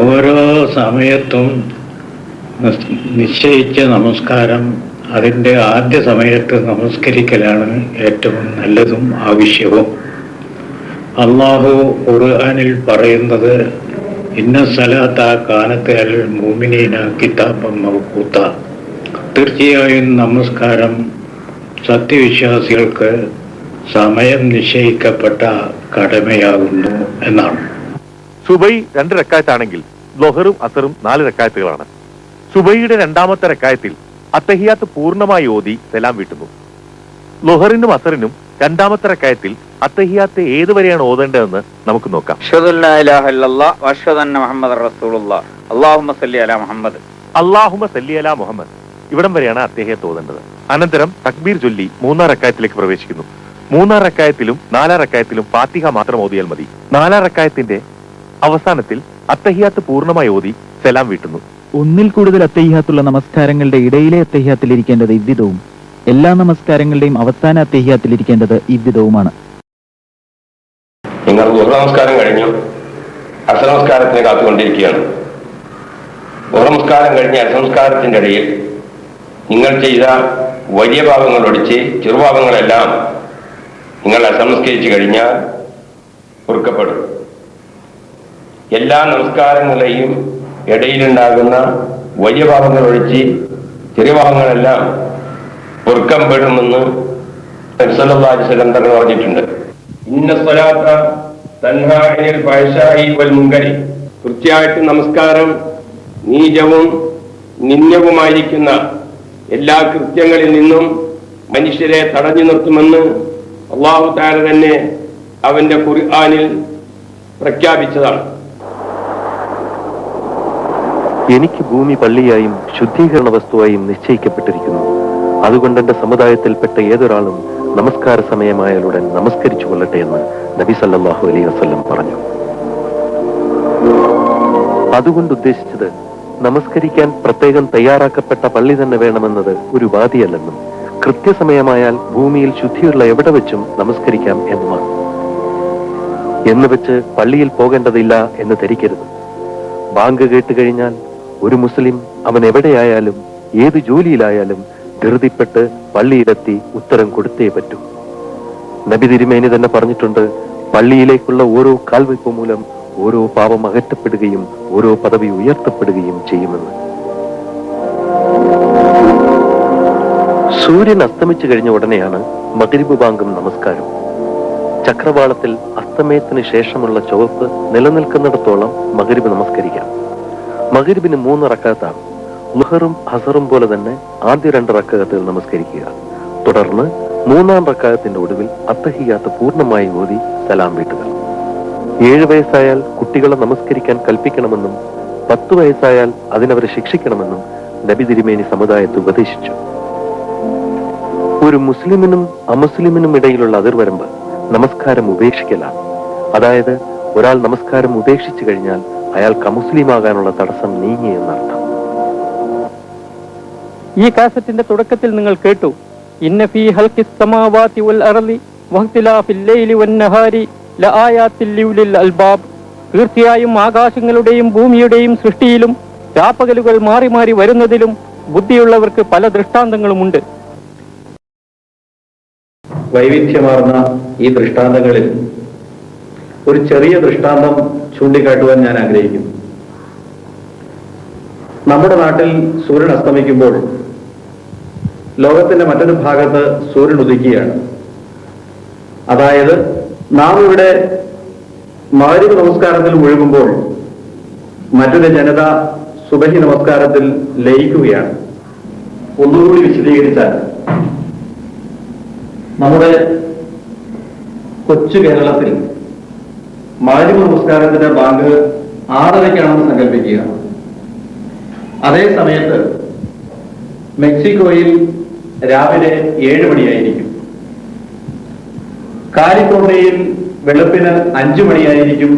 ഓരോ സമയത്തും നിശ്ചയിച്ച നമസ്കാരം അതിൻ്റെ ആദ്യ സമയത്ത് നമസ്കരിക്കലാണ് ഏറ്റവും നല്ലതും ആവശ്യവും. അല്ലാഹു ഖുർആനിൽ പറയുന്നത്, ഇന്ന സലാത്ത കാനത്ത് അൽ മുഅ്മിനീന കിതാബൻ മൗഖൂത, തീർച്ചയായും നമസ്കാരം സത്യവിശ്വാസികൾക്ക് സമയം നിശ്ചയിക്കപ്പെട്ട കടമയാകുന്നു എന്നാണ്. സുബൈ 2 റക്അത്താണെങ്കിൽ ളുഹറും അസറും 4 റക്അത്തുകളാണ്. സുബൈയുടെ രണ്ടാമത്തെ റക്അത്തിൽ അത്തഹിയാത്ത് പൂർണ്ണമായി ഓതി സലാം വീട്ടുന്നു. ളുഹറിനും അസറിനും രണ്ടാമത്തെ റക്അത്തിൽ അത്തഹിയാത്ത് ഏതുവരെയാണ് ഓതേണ്ടതെന്ന് നമുക്ക് നോക്കാം. അല്ലാഹുമ്മ സല്ലി അലാ മുഹമ്മദ്. അല്ലാഹുമ്മ സല്ലി അലാ മുഹമ്മദ്, ഇവിടം വരെയാണ് അത്തഹിയാത്ത് ഓതേണ്ടത്. അനന്തരം തക്ബീർ ചൊല്ലി 3-ാം റക്അത്തിലേക്ക് പ്രവേശിക്കുന്നു. മൂന്നാം റക്അത്തിലും നാലാം റക്അത്തിലും ഫാത്തിഹ മാത്രം ഓതിയാൽ മതി. നാലാം റക്അത്തിന്റെ അവസാനത്തിൽ അത്തഹിയാത്ത് പൂർണ്ണമായി ഓതി സലാം വീട്ടുന്നു. ഒന്നിൽ കൂടുതൽ അത്തഹിയാത്തുള്ള നമസ്കാരങ്ങളുടെ ഇടയിലെ അത്തഹിയാത്തിലിരിക്കേണ്ടത് ഇവ്വിധവും, എല്ലാ നമസ്കാരങ്ങളുടെയും അവസാന അത്തഹിയാത്തിലിരിക്കേണ്ടത് ഇവ്വിധവുമാണ്. നിങ്ങൾ ദുഹർ നമസ്കാരം കഴിഞ്ഞു അസർ നമസ്കാരത്തിന് കാത്തുകൊണ്ടിരിക്കുകയാണ്. ദുഹർ നമസ്കാരം കഴിഞ്ഞ അസർ നമസ്കാരത്തിന്റെ ഇടയിൽ നിങ്ങൾ ചെയ്ത വലിയ ഭാഗങ്ങൾ ഒഴിച്ച് ചെറുഭാഗങ്ങളെല്ലാം നിങ്ങൾ അസർ നമസ്കരിച്ചു കഴിഞ്ഞാൽ പൊറുക്കപ്പെടും. എല്ലാ നമസ്കാരങ്ങളെയും ഇടയിലുണ്ടാകുന്ന വലിയ ഭാഗങ്ങൾ ഒഴിച്ച് ചെറിയ ഭാഗങ്ങളെല്ലാം പൊറുക്കപ്പെടുമെന്ന് നബി സല്ലല്ലാഹു അലൈഹി വസല്ലം തങ്ങൾ പറഞ്ഞിട്ടുണ്ട്. ഇന്ന സ്വലാത്ത തൻഹാ അനിൽ ഫഹ്ശാഇ വൽ മുൻകരി. കൃത്യമായിട്ട് നമസ്കാരം നീചവും നിന്ദ്യവുമായിരിക്കുന്ന എല്ലാ കൃത്യങ്ങളിൽ നിന്നും മനുഷ്യരെ തടഞ്ഞു നിർത്തുമെന്ന് അല്ലാഹു തആല തന്നെ അവന്റെ ഖുർആനിൽ പ്രഖ്യാപിച്ചതാണ്. എനിക്ക് ഭൂമി പള്ളിയായും ശുദ്ധീകരണ വസ്തുവായും നിശ്ചയിക്കപ്പെട്ടിരിക്കുന്നു. അതുകൊണ്ട് എന്റെ സമുദായത്തിൽപ്പെട്ട ഏതൊരാളും നമസ്കാര സമയമായാലുടൻ നമസ്കരിച്ചു കൊള്ളട്ടെ എന്ന് നബി സല്ലല്ലാഹു അലൈഹി വസല്ലം പറഞ്ഞു. അതുകൊണ്ട് ഉദ്ദേശിച്ചത് നമസ്കരിക്കാൻ പ്രത്യേകം തയ്യാറാക്കപ്പെട്ട പള്ളി തന്നെ വേണമെന്നത് ഒരു ഉപാധിയല്ലെന്നും കൃത്യസമയമായാൽ ഭൂമിയിൽ ശുദ്ധിയുള്ള എവിടെ വെച്ചും നമസ്കരിക്കാം എന്നുമാണ്. എന്ന് വെച്ച് പള്ളിയിൽ പോകേണ്ടതില്ല എന്ന് ധരിക്കരുത്. ബാങ്ക് കേട്ടുകഴിഞ്ഞാൽ ഒരു മുസ്ലിം അവൻ എവിടെയായാലും ഏത് ജോലിയിലായാലും ധൃതിപ്പെട്ട് പള്ളിയിലെത്തി ഉത്തരം കൊടുത്തേ പറ്റൂ. നബി തിരുമേനി തന്നെ പറഞ്ഞിട്ടുണ്ട്, പള്ളിയിലേക്കുള്ള ഓരോ കാൽവയ്പ് മൂലം ഓരോ പാപം അകറ്റപ്പെടുകയും ഓരോ പദവി ഉയർത്തപ്പെടുകയും ചെയ്യുമെന്ന്. സൂര്യൻ അസ്തമിച്ചു കഴിഞ്ഞ ഉടനെയാണ് മഗ്രിബ് ബാങ്കും നമസ്കാരം. ചക്രവാളത്തിൽ അസ്തമയത്തിന് ശേഷമുള്ള ചുവപ്പ് നിലനിൽക്കുന്നിടത്തോളം മഗ്രിബ് നമസ്കരിക്കാം. മഗ്രിബിന് 3 റക്അത്താണ്. ളുഹറും അസറും പോലെ തന്നെ ആദ്യ 2 റക്അത്തുകൾ നമസ്കരിക്കുക. തുടർന്ന് 3-ാം റക്അത്തിന്റെ ഒടുവിൽ അത്തഹിയാത്ത് പൂർണ്ണമായി ഓതി സലാം വീട്ടുക. 7 വയസ്സായാൽ കുട്ടികളെ നമസ്കരിക്കാൻ കൽപ്പിക്കണമെന്നും 10 വയസ്സായാൽ അതിനവരെ ശിക്ഷിക്കണമെന്നും നബി തിരുമേനി സമുദായത്തെ ഉപദേശിച്ചു. ഒരു മുസ്ലിമിനും അമുസ്ലിമിനും ഇടയിലുള്ള അതിർവരമ്പ് നമസ്കാരം ഉപേക്ഷിക്കലാണ്. അതായത് ഒരാൾ നമസ്കാരം ഉപേക്ഷിച്ചു കഴിഞ്ഞാൽ അയാൾക്ക് അമുസ്ലിമാകാനുള്ള തടസ്സം നീങ്ങി എന്നർത്ഥം. ഈ കാസറ്റിന്റെ തുടക്കത്തിൽ നിങ്ങൾ കേട്ടു, ഇന്ന ഫീ ഖൽഖിസ് സമാവാതി വൽ അർളി വഖ്തിലാഫിൽ ലൈലി വൻ നഹാരി ലആയാത്തിൽ ലിഉലിൽ അൽബാബ്. തീർച്ചയായും ആകാശങ്ങളുടെയും ഭൂമിയുടെയും സൃഷ്ടിയിലും രാപ്പകലുകൾ മാറി മാറി വരുന്നതിലും ബുദ്ധിയുള്ളവർക്ക് പല ദൃഷ്ടാന്തങ്ങളുമുണ്ട്. വൈവിധ്യമാർന്ന ഈ ദൃഷ്ടാന്തങ്ങളിൽ ഒരു ചെറിയ ദൃഷ്ടാന്തം ചൂണ്ടിക്കാട്ടുവാൻ ഞാൻ ആഗ്രഹിക്കുന്നു. നമ്മുടെ നാട്ടിൽ സൂര്യൻ അസ്തമിക്കുമ്പോൾ ലോകത്തിന്റെ മറ്റൊരു ഭാഗത്ത് സൂര്യൻ ഉദിക്കുകയാണ്. അതായത് നാം ഇവിടെ മഗ്രിബ് നമസ്കാരത്തിൽ മുഴുകുമ്പോൾ മറ്റൊരു ജനത സുബഹി നമസ്കാരത്തിൽ ലയിക്കുകയാണ്. ഒന്നുകൂടി വിശദീകരിച്ചാൽ, നമ്മുടെ കൊച്ചു കേരളത്തിൽ മഗ്രിബ് നമസ്കാരത്തിന്റെ ബാങ്ക് 6:30-ക്കാണെന്ന് സങ്കല്പിക്കുക. അതേ സമയത്ത് മെക്സിക്കോയിൽ രാവിലെ 7 മണിയായിരിക്കും. കാലിഫോർണിയയിൽ വെളുപ്പിന് 5 മണിയായിരിക്കും,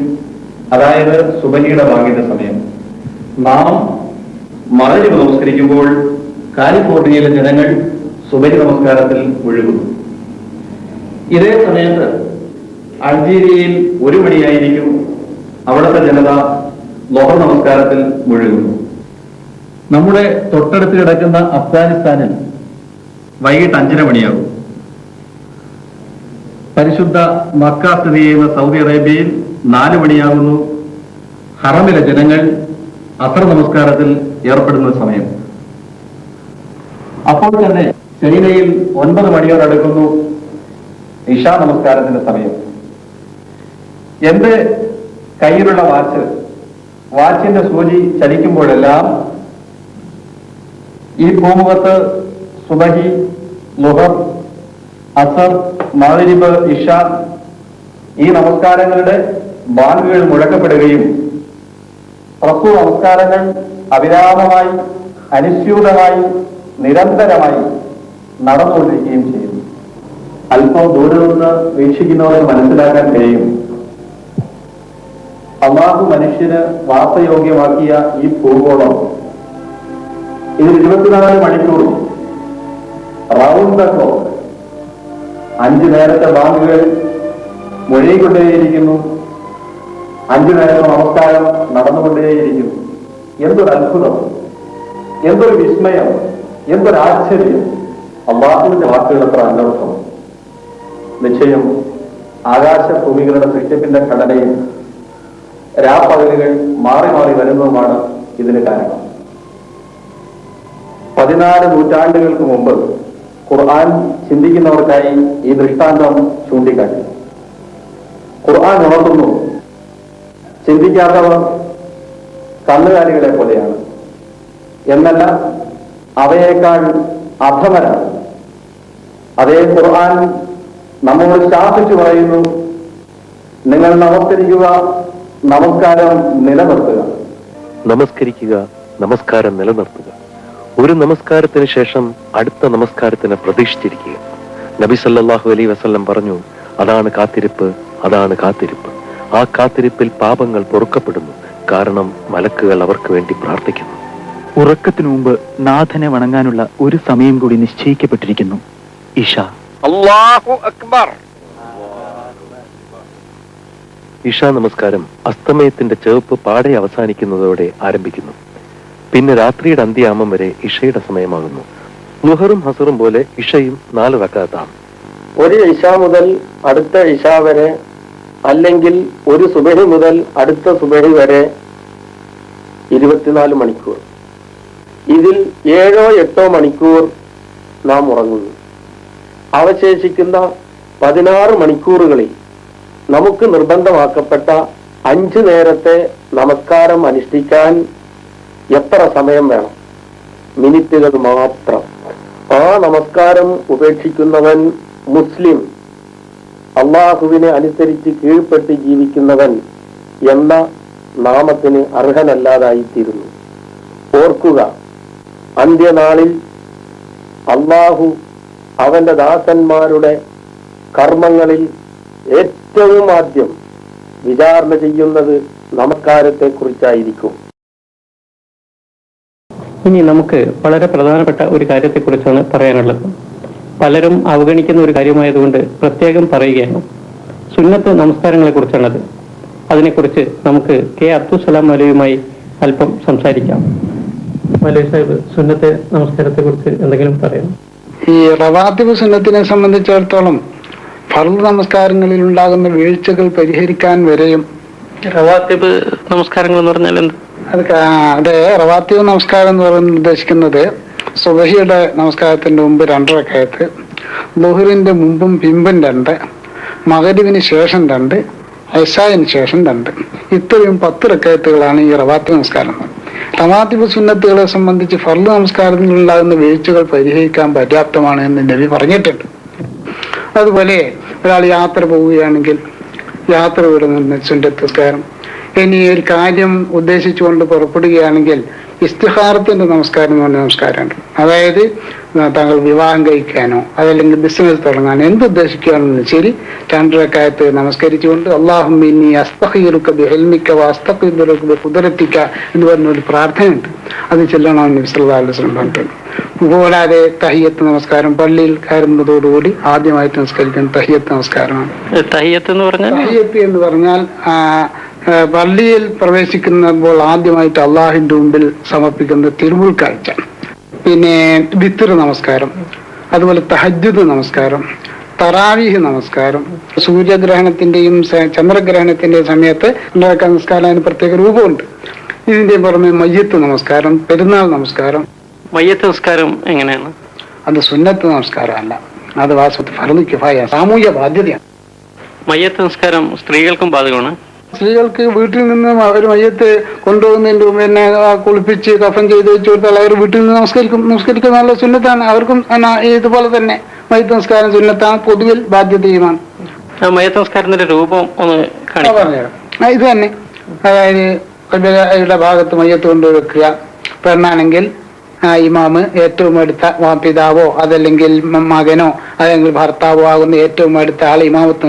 അതായത് സുബഹിയുടെ ബാങ്കിന്റെ സമയം. നാം മഗ്രിബ് നമസ്കരിക്കുമ്പോൾ കാലിഫോർണിയയിലെ ജനങ്ങൾ സുബഹി നമസ്കാരത്തിൽ മുഴുകുന്നു. ഇതേ സമയത്ത് അൾജീരിയയിൽ 1 മണിയായിരിക്കും, അവിടുത്തെ ജനത ളുഹർ നമസ്കാരത്തിൽ മുഴുകുന്നു. നമ്മുടെ തൊട്ടടുത്ത് കിടക്കുന്ന അഫ്ഗാനിസ്ഥാനിൽ വൈകിട്ട് 5:30 മണിയാകും. പരിശുദ്ധ മക്ക സ്ഥിതി ചെയ്യുന്ന സൗദി അറേബ്യയിൽ 4 മണിയാകുന്നു. ഹറമിലെ ജനങ്ങൾ അസർ നമസ്കാരത്തിൽ ഏർപ്പെടുന്ന സമയം. അപ്പോൾ തന്നെ ചൈനയിൽ 9 മണിയോടടുക്കുന്നു ഇഷാ നമസ്കാരത്തിന്റെ സമയം. എന്റെ കയ്യിലുള്ള വാച്ചിന്റെ സൂചി ചലിക്കുമ്പോഴെല്ലാം ഈ ഭൂമുഖത്ത് സുബഹി, ളുഹർ, അസർ, മഗ്രിബ്, ഇഷ ഈ നമസ്കാരങ്ങളുടെ ബാങ്കുകൾ മുഴക്കപ്പെടുകയും പ്രസ്തുത നമസ്കാരങ്ങൾ അവിരാമമായി അനുസ്യൂതമായി നിരന്തരമായി നടന്നുകൊണ്ടിരിക്കുകയും ചെയ്യുന്നു. അല്പം ദൂരെ നിന്ന് വീക്ഷിക്കുന്നവർക്ക് മനസ്സിലാക്കാൻ കഴിയും. അല്ലാഹു മനുഷ്യന് വാസയോഗ്യമാക്കിയ ഈ ഭൂഗോളം ഇതിൽ 24 മണിക്കൂറും റൗണ്ട് ദ ക്ലോക്ക് 5 നേരത്തെ ബാങ്കുകൾ മുഴങ്ങിക്കൊണ്ടേയിരിക്കുന്നു, 5 നേരത്തെ നമസ്കാരം നടന്നുകൊണ്ടേയിരിക്കുന്നു. എന്തൊരു അത്ഭുതം, എന്തൊരു വിസ്മയം, എന്തൊരു ആശ്ചര്യം! അല്ലാഹുവിന്റെ വാക്കുകൾ എത്ര അനർത്ഥം! നിശ്ചയം ആകാശഭൂമികളുടെ സൃഷ്ടിപ്പിന്റെ ഘടനയിൽ രാപ്പകലുകൾ മാറി മാറി വരുന്നതുമാണ് ഇതിന് കാരണം. 14 നൂറ്റാണ്ടുകൾക്ക് മുമ്പ് ഖുർആൻ ചിന്തിക്കുന്നവർക്കായി ഈ ദൃഷ്ടാന്തം ചൂണ്ടിക്കാട്ടി. ഖുർആൻ ഉണർത്തുന്നു, ചിന്തിക്കാത്തവർ കന്നുകാലികളെ പോലെയാണ്, എന്നല്ല അവയേക്കാൾ അധമരാണ്. അതേ ഖുർആൻ നമ്മോട് ശാസിച്ചു പറയുന്നു, നിങ്ങൾ നമസ്കരിക്കുക, നമസ്കാരം നിലനിർത്തുക. നമസ്കരിക്കുക, നമസ്കാരം നിലനിർത്തുക. ഒരു നമസ്കാരത്തിന് ശേഷം അടുത്ത നമസ്കാരത്തിന് പ്രതീക്ഷിച്ചിരിക്കുക. നബി സല്ലല്ലാഹു അലൈഹി വസല്ലം പറഞ്ഞു, അതാണ് കാത്തിരിപ്പ്, അതാണ് കാത്തിരിപ്പ്. ആ കാത്തിരിപ്പിൽ പാപങ്ങൾ പൊറുക്കപ്പെടുന്നു, കാരണം മലക്കുകൾ അവർക്ക് വേണ്ടി പ്രാർത്ഥിക്കുന്നു. ഉറക്കത്തിനു മുമ്പ് നാഥനെ വണങ്ങാനുള്ള ഒരു സമയം കൂടി നിശ്ചയിക്കപ്പെട്ടിരിക്കുന്നു, ഇഷ. അല്ലാഹു അക്ബർ. ഇഷ നമസ്കാരം അസ്തമയത്തിന്റെ ചെവപ്പ് പാടെ അവസാനിക്കുന്നതോടെ ആരംഭിക്കുന്നു. പിന്നെ രാത്രിയുടെ അന്ത്യാമം വരെ ഇഷയുടെ സമയമാകുന്നു. ലുഹറും ഹസറും പോലെ ഇഷയും 4 റക്അത്താണ്. ഒരു ഇഷ മുതൽ അടുത്ത ഇഷ വരെ, അല്ലെങ്കിൽ ഒരു സുബഹി മുതൽ അടുത്ത സുബഹി വരെ 24 മണിക്കൂർ. ഇതിൽ 7-8 മണിക്കൂർ നാം ഉറങ്ങുന്നു. അവശേഷിക്കുന്ന 16 മണിക്കൂറുകളിൽ നമുക്ക് നിർബന്ധമാക്കപ്പെട്ട 5 നേരത്തെ നമസ്കാരം അനുഷ്ഠിക്കാൻ എത്ര സമയം വേണം? മിനിറ്റുകൾ മാത്രം. ആ നമസ്കാരം ഉപേക്ഷിക്കുന്നവൻ മുസ്ലിം, അള്ളാഹുവിനെ അനുസരിച്ച് കീഴ്പ്പെട്ട് ജീവിക്കുന്നവൻ എന്ന നാമത്തിന് അർഹനല്ലാതായിത്തീരുന്നു. ഓർക്കുക, അന്ത്യനാളിൽ അള്ളാഹു അവന്റെ ദാസന്മാരുടെ കർമ്മങ്ങളിൽ ഏറ്റവും ആദ്യം വിചാരണ ചെയ്യുന്നത് നമസ്കാരത്തെ കുറിച്ചായിരിക്കും. ഇനി നമുക്ക് വളരെ പ്രധാനപ്പെട്ട ഒരു കാര്യത്തെക്കുറിച്ചാണ് പറയാനുള്ളത്. പലരും അവഗണിക്കുന്ന ഒരു കാര്യമായതുകൊണ്ട് പ്രത്യേകം പറയുകയാണ്. സുന്നത്ത് നമസ്കാരങ്ങളെ കുറിച്ചാണത്. അതിനെക്കുറിച്ച് നമുക്ക് കെ അബ്ദുസലാം മൗലവിയുമായി അല്പം സംസാരിക്കാം. മൗലവി സാഹിബ്, സുന്നത്തെ നമസ്കാരത്തെ കുറിച്ച് എന്തെങ്കിലും പറയാം? ഈ റവാത്തിബ് സുന്നത്തിനെ സംബന്ധിച്ചിടത്തോളം ഫർദ് നമസ്കാരങ്ങളിൽ ഉണ്ടാകുന്ന വീഴ്ചകൾ പരിഹരിക്കാൻ വരെയും. റവാത്തിബ് നമസ്കാരങ്ങൾ എന്ന് പറഞ്ഞാൽ എന്ത്? അതെ, റവാത്തിബ് നമസ്കാരം എന്ന് പറയുന്നത് ഉദ്ദേശിക്കുന്നത് സുബഹിയുടെ നമസ്കാരത്തിന്റെ മുമ്പ് 2 റക്അത്ത്, ളുഹറിന്റെ മുമ്പും പിമ്പും 2, മഗ്രിബിന് ശേഷം 2, ഇശാഇന് ശേഷം 2. ഇത്രയും 10 റക്അത്തുകളാണ് ഈ റവാത്തിബ് നമസ്കാരം. റവാത്തിബ് സുന്നത്തുകളെ സംബന്ധിച്ച് ഫർദ് നമസ്കാരത്തിലുണ്ടാകുന്ന വീഴ്ചകൾ പരിഹരിക്കാൻ പര്യാപ്തമാണ് എന്ന് നബി പറഞ്ഞിട്ടുണ്ട്. അതുപോലെ ഒരാൾ യാത്ര പോവുകയാണെങ്കിൽ യാത്രയുടെ നിന്ന് സുന്നത്ത് നമസ്കാരം. ഇനി ഒരു കാര്യം ഉദ്ദേശിച്ചുകൊണ്ട് പുറപ്പെടുകയാണെങ്കിൽ ഇസ്തിഖാറത്തിന്റെ നമസ്കാരം എന്ന് പറഞ്ഞ നമസ്കാരമുണ്ട്. അതായത് താങ്കൾ വിവാഹം കഴിക്കാനോ അതല്ലെങ്കിൽ ബിസിനസ് തുടങ്ങാനോ എന്തുദ്ദേശിക്കുകയാണെങ്കിലും ശരി 2 റക്അത്ത് നമസ്കരിച്ചുകൊണ്ട് അല്ലാഹുമ്മ ഇന്നി അസ്തഖീറുക ബിഇൽമിക വഅസ്തഖ്ദിറുക ബിഖുദ്റതിക എന്ന് പറഞ്ഞ ഒരു പ്രാർത്ഥനയുണ്ട്. അത് ചൊല്ലണമെന്ന് നബി സല്ലല്ലാഹു അലൈഹി വസല്ലം പറഞ്ഞിട്ടുണ്ട്. കൂടാതെ തഹിയ്യത്ത് നമസ്കാരം, പള്ളിയിൽ കയറുന്നതോടുകൂടി ആദ്യമായിട്ട് നമസ്കരിക്കുന്ന തഹിയ്യത്ത് നമസ്കാരമാണ്. തഹിയ്യത്ത് എന്ന് പറഞ്ഞാൽ പള്ളിയിൽ പ്രവേശിക്കുമ്പോൾ ആദ്യമായിട്ട് അള്ളാഹിന്റെ മുമ്പിൽ സമർപ്പിക്കുന്ന തിരുമുൽ കാഴ്ച. പിന്നെ വിത്ർ നമസ്കാരം, അതുപോലെ തഹജ്ജുദ് നമസ്കാരം, തറാവീഹ് നമസ്കാരം, സൂര്യഗ്രഹണത്തിന്റെയും ചന്ദ്രഗ്രഹണത്തിന്റെയും സമയത്ത് ഉണ്ടാക്കുന്ന നമസ്കാരം അതിന് പ്രത്യേക രൂപമുണ്ട്. ഇതിന്റെ പുറമെ മയ്യത്ത് നമസ്കാരം, പെരുന്നാൾ നമസ്കാരം. മയ്യത്ത് നമസ്കാരം എങ്ങനെയാണ്? അത് സുന്നത്ത് നമസ്കാരമല്ല, അത് വാസ്തവത്തിൽ ഫർദ് കിഫായ സാമൂഹ്യ ബാധ്യതയാണ്. മയ്യത്ത് നമസ്കാരം സ്ത്രീകൾക്കും ബാധകമാണ്. സ്ത്രീകൾക്ക് വീട്ടിൽ നിന്ന് അവർ മയ്യത്ത് കൊണ്ടുപോകുന്നതിന്റെ പിന്നെ കുളിപ്പിച്ച് കഫൻ ചെയ്ത് വെച്ച് കൊടുത്താൽ അവർ വീട്ടിൽ നിന്ന് നമസ്കരിക്കുന്ന നല്ല സുന്നത്താണ്. അവർക്കും ഇതുപോലെ തന്നെ മയ്യത്ത് നമസ്കാരം സുന്നത്താണ്, പൊതുവിൽ ബാധ്യതയുമാണ്. മയ്യത്ത് നമസ്കാരത്തിന്റെ രൂപം ഒന്ന് പറഞ്ഞുതരാം. ഇത് തന്നെ, അതായത് ഭാഗത്ത് മയ്യത്ത് കൊണ്ടുവെക്കുക. പെണ്ണാണെങ്കിൽ ഇമാമ് ഏറ്റവും അടുത്ത പിതാവോ അതല്ലെങ്കിൽ മകനോ അല്ലെങ്കിൽ ഭർത്താവോ ആകുന്ന ഏറ്റവും അടുത്ത ആൾ ഇമാമത്ത്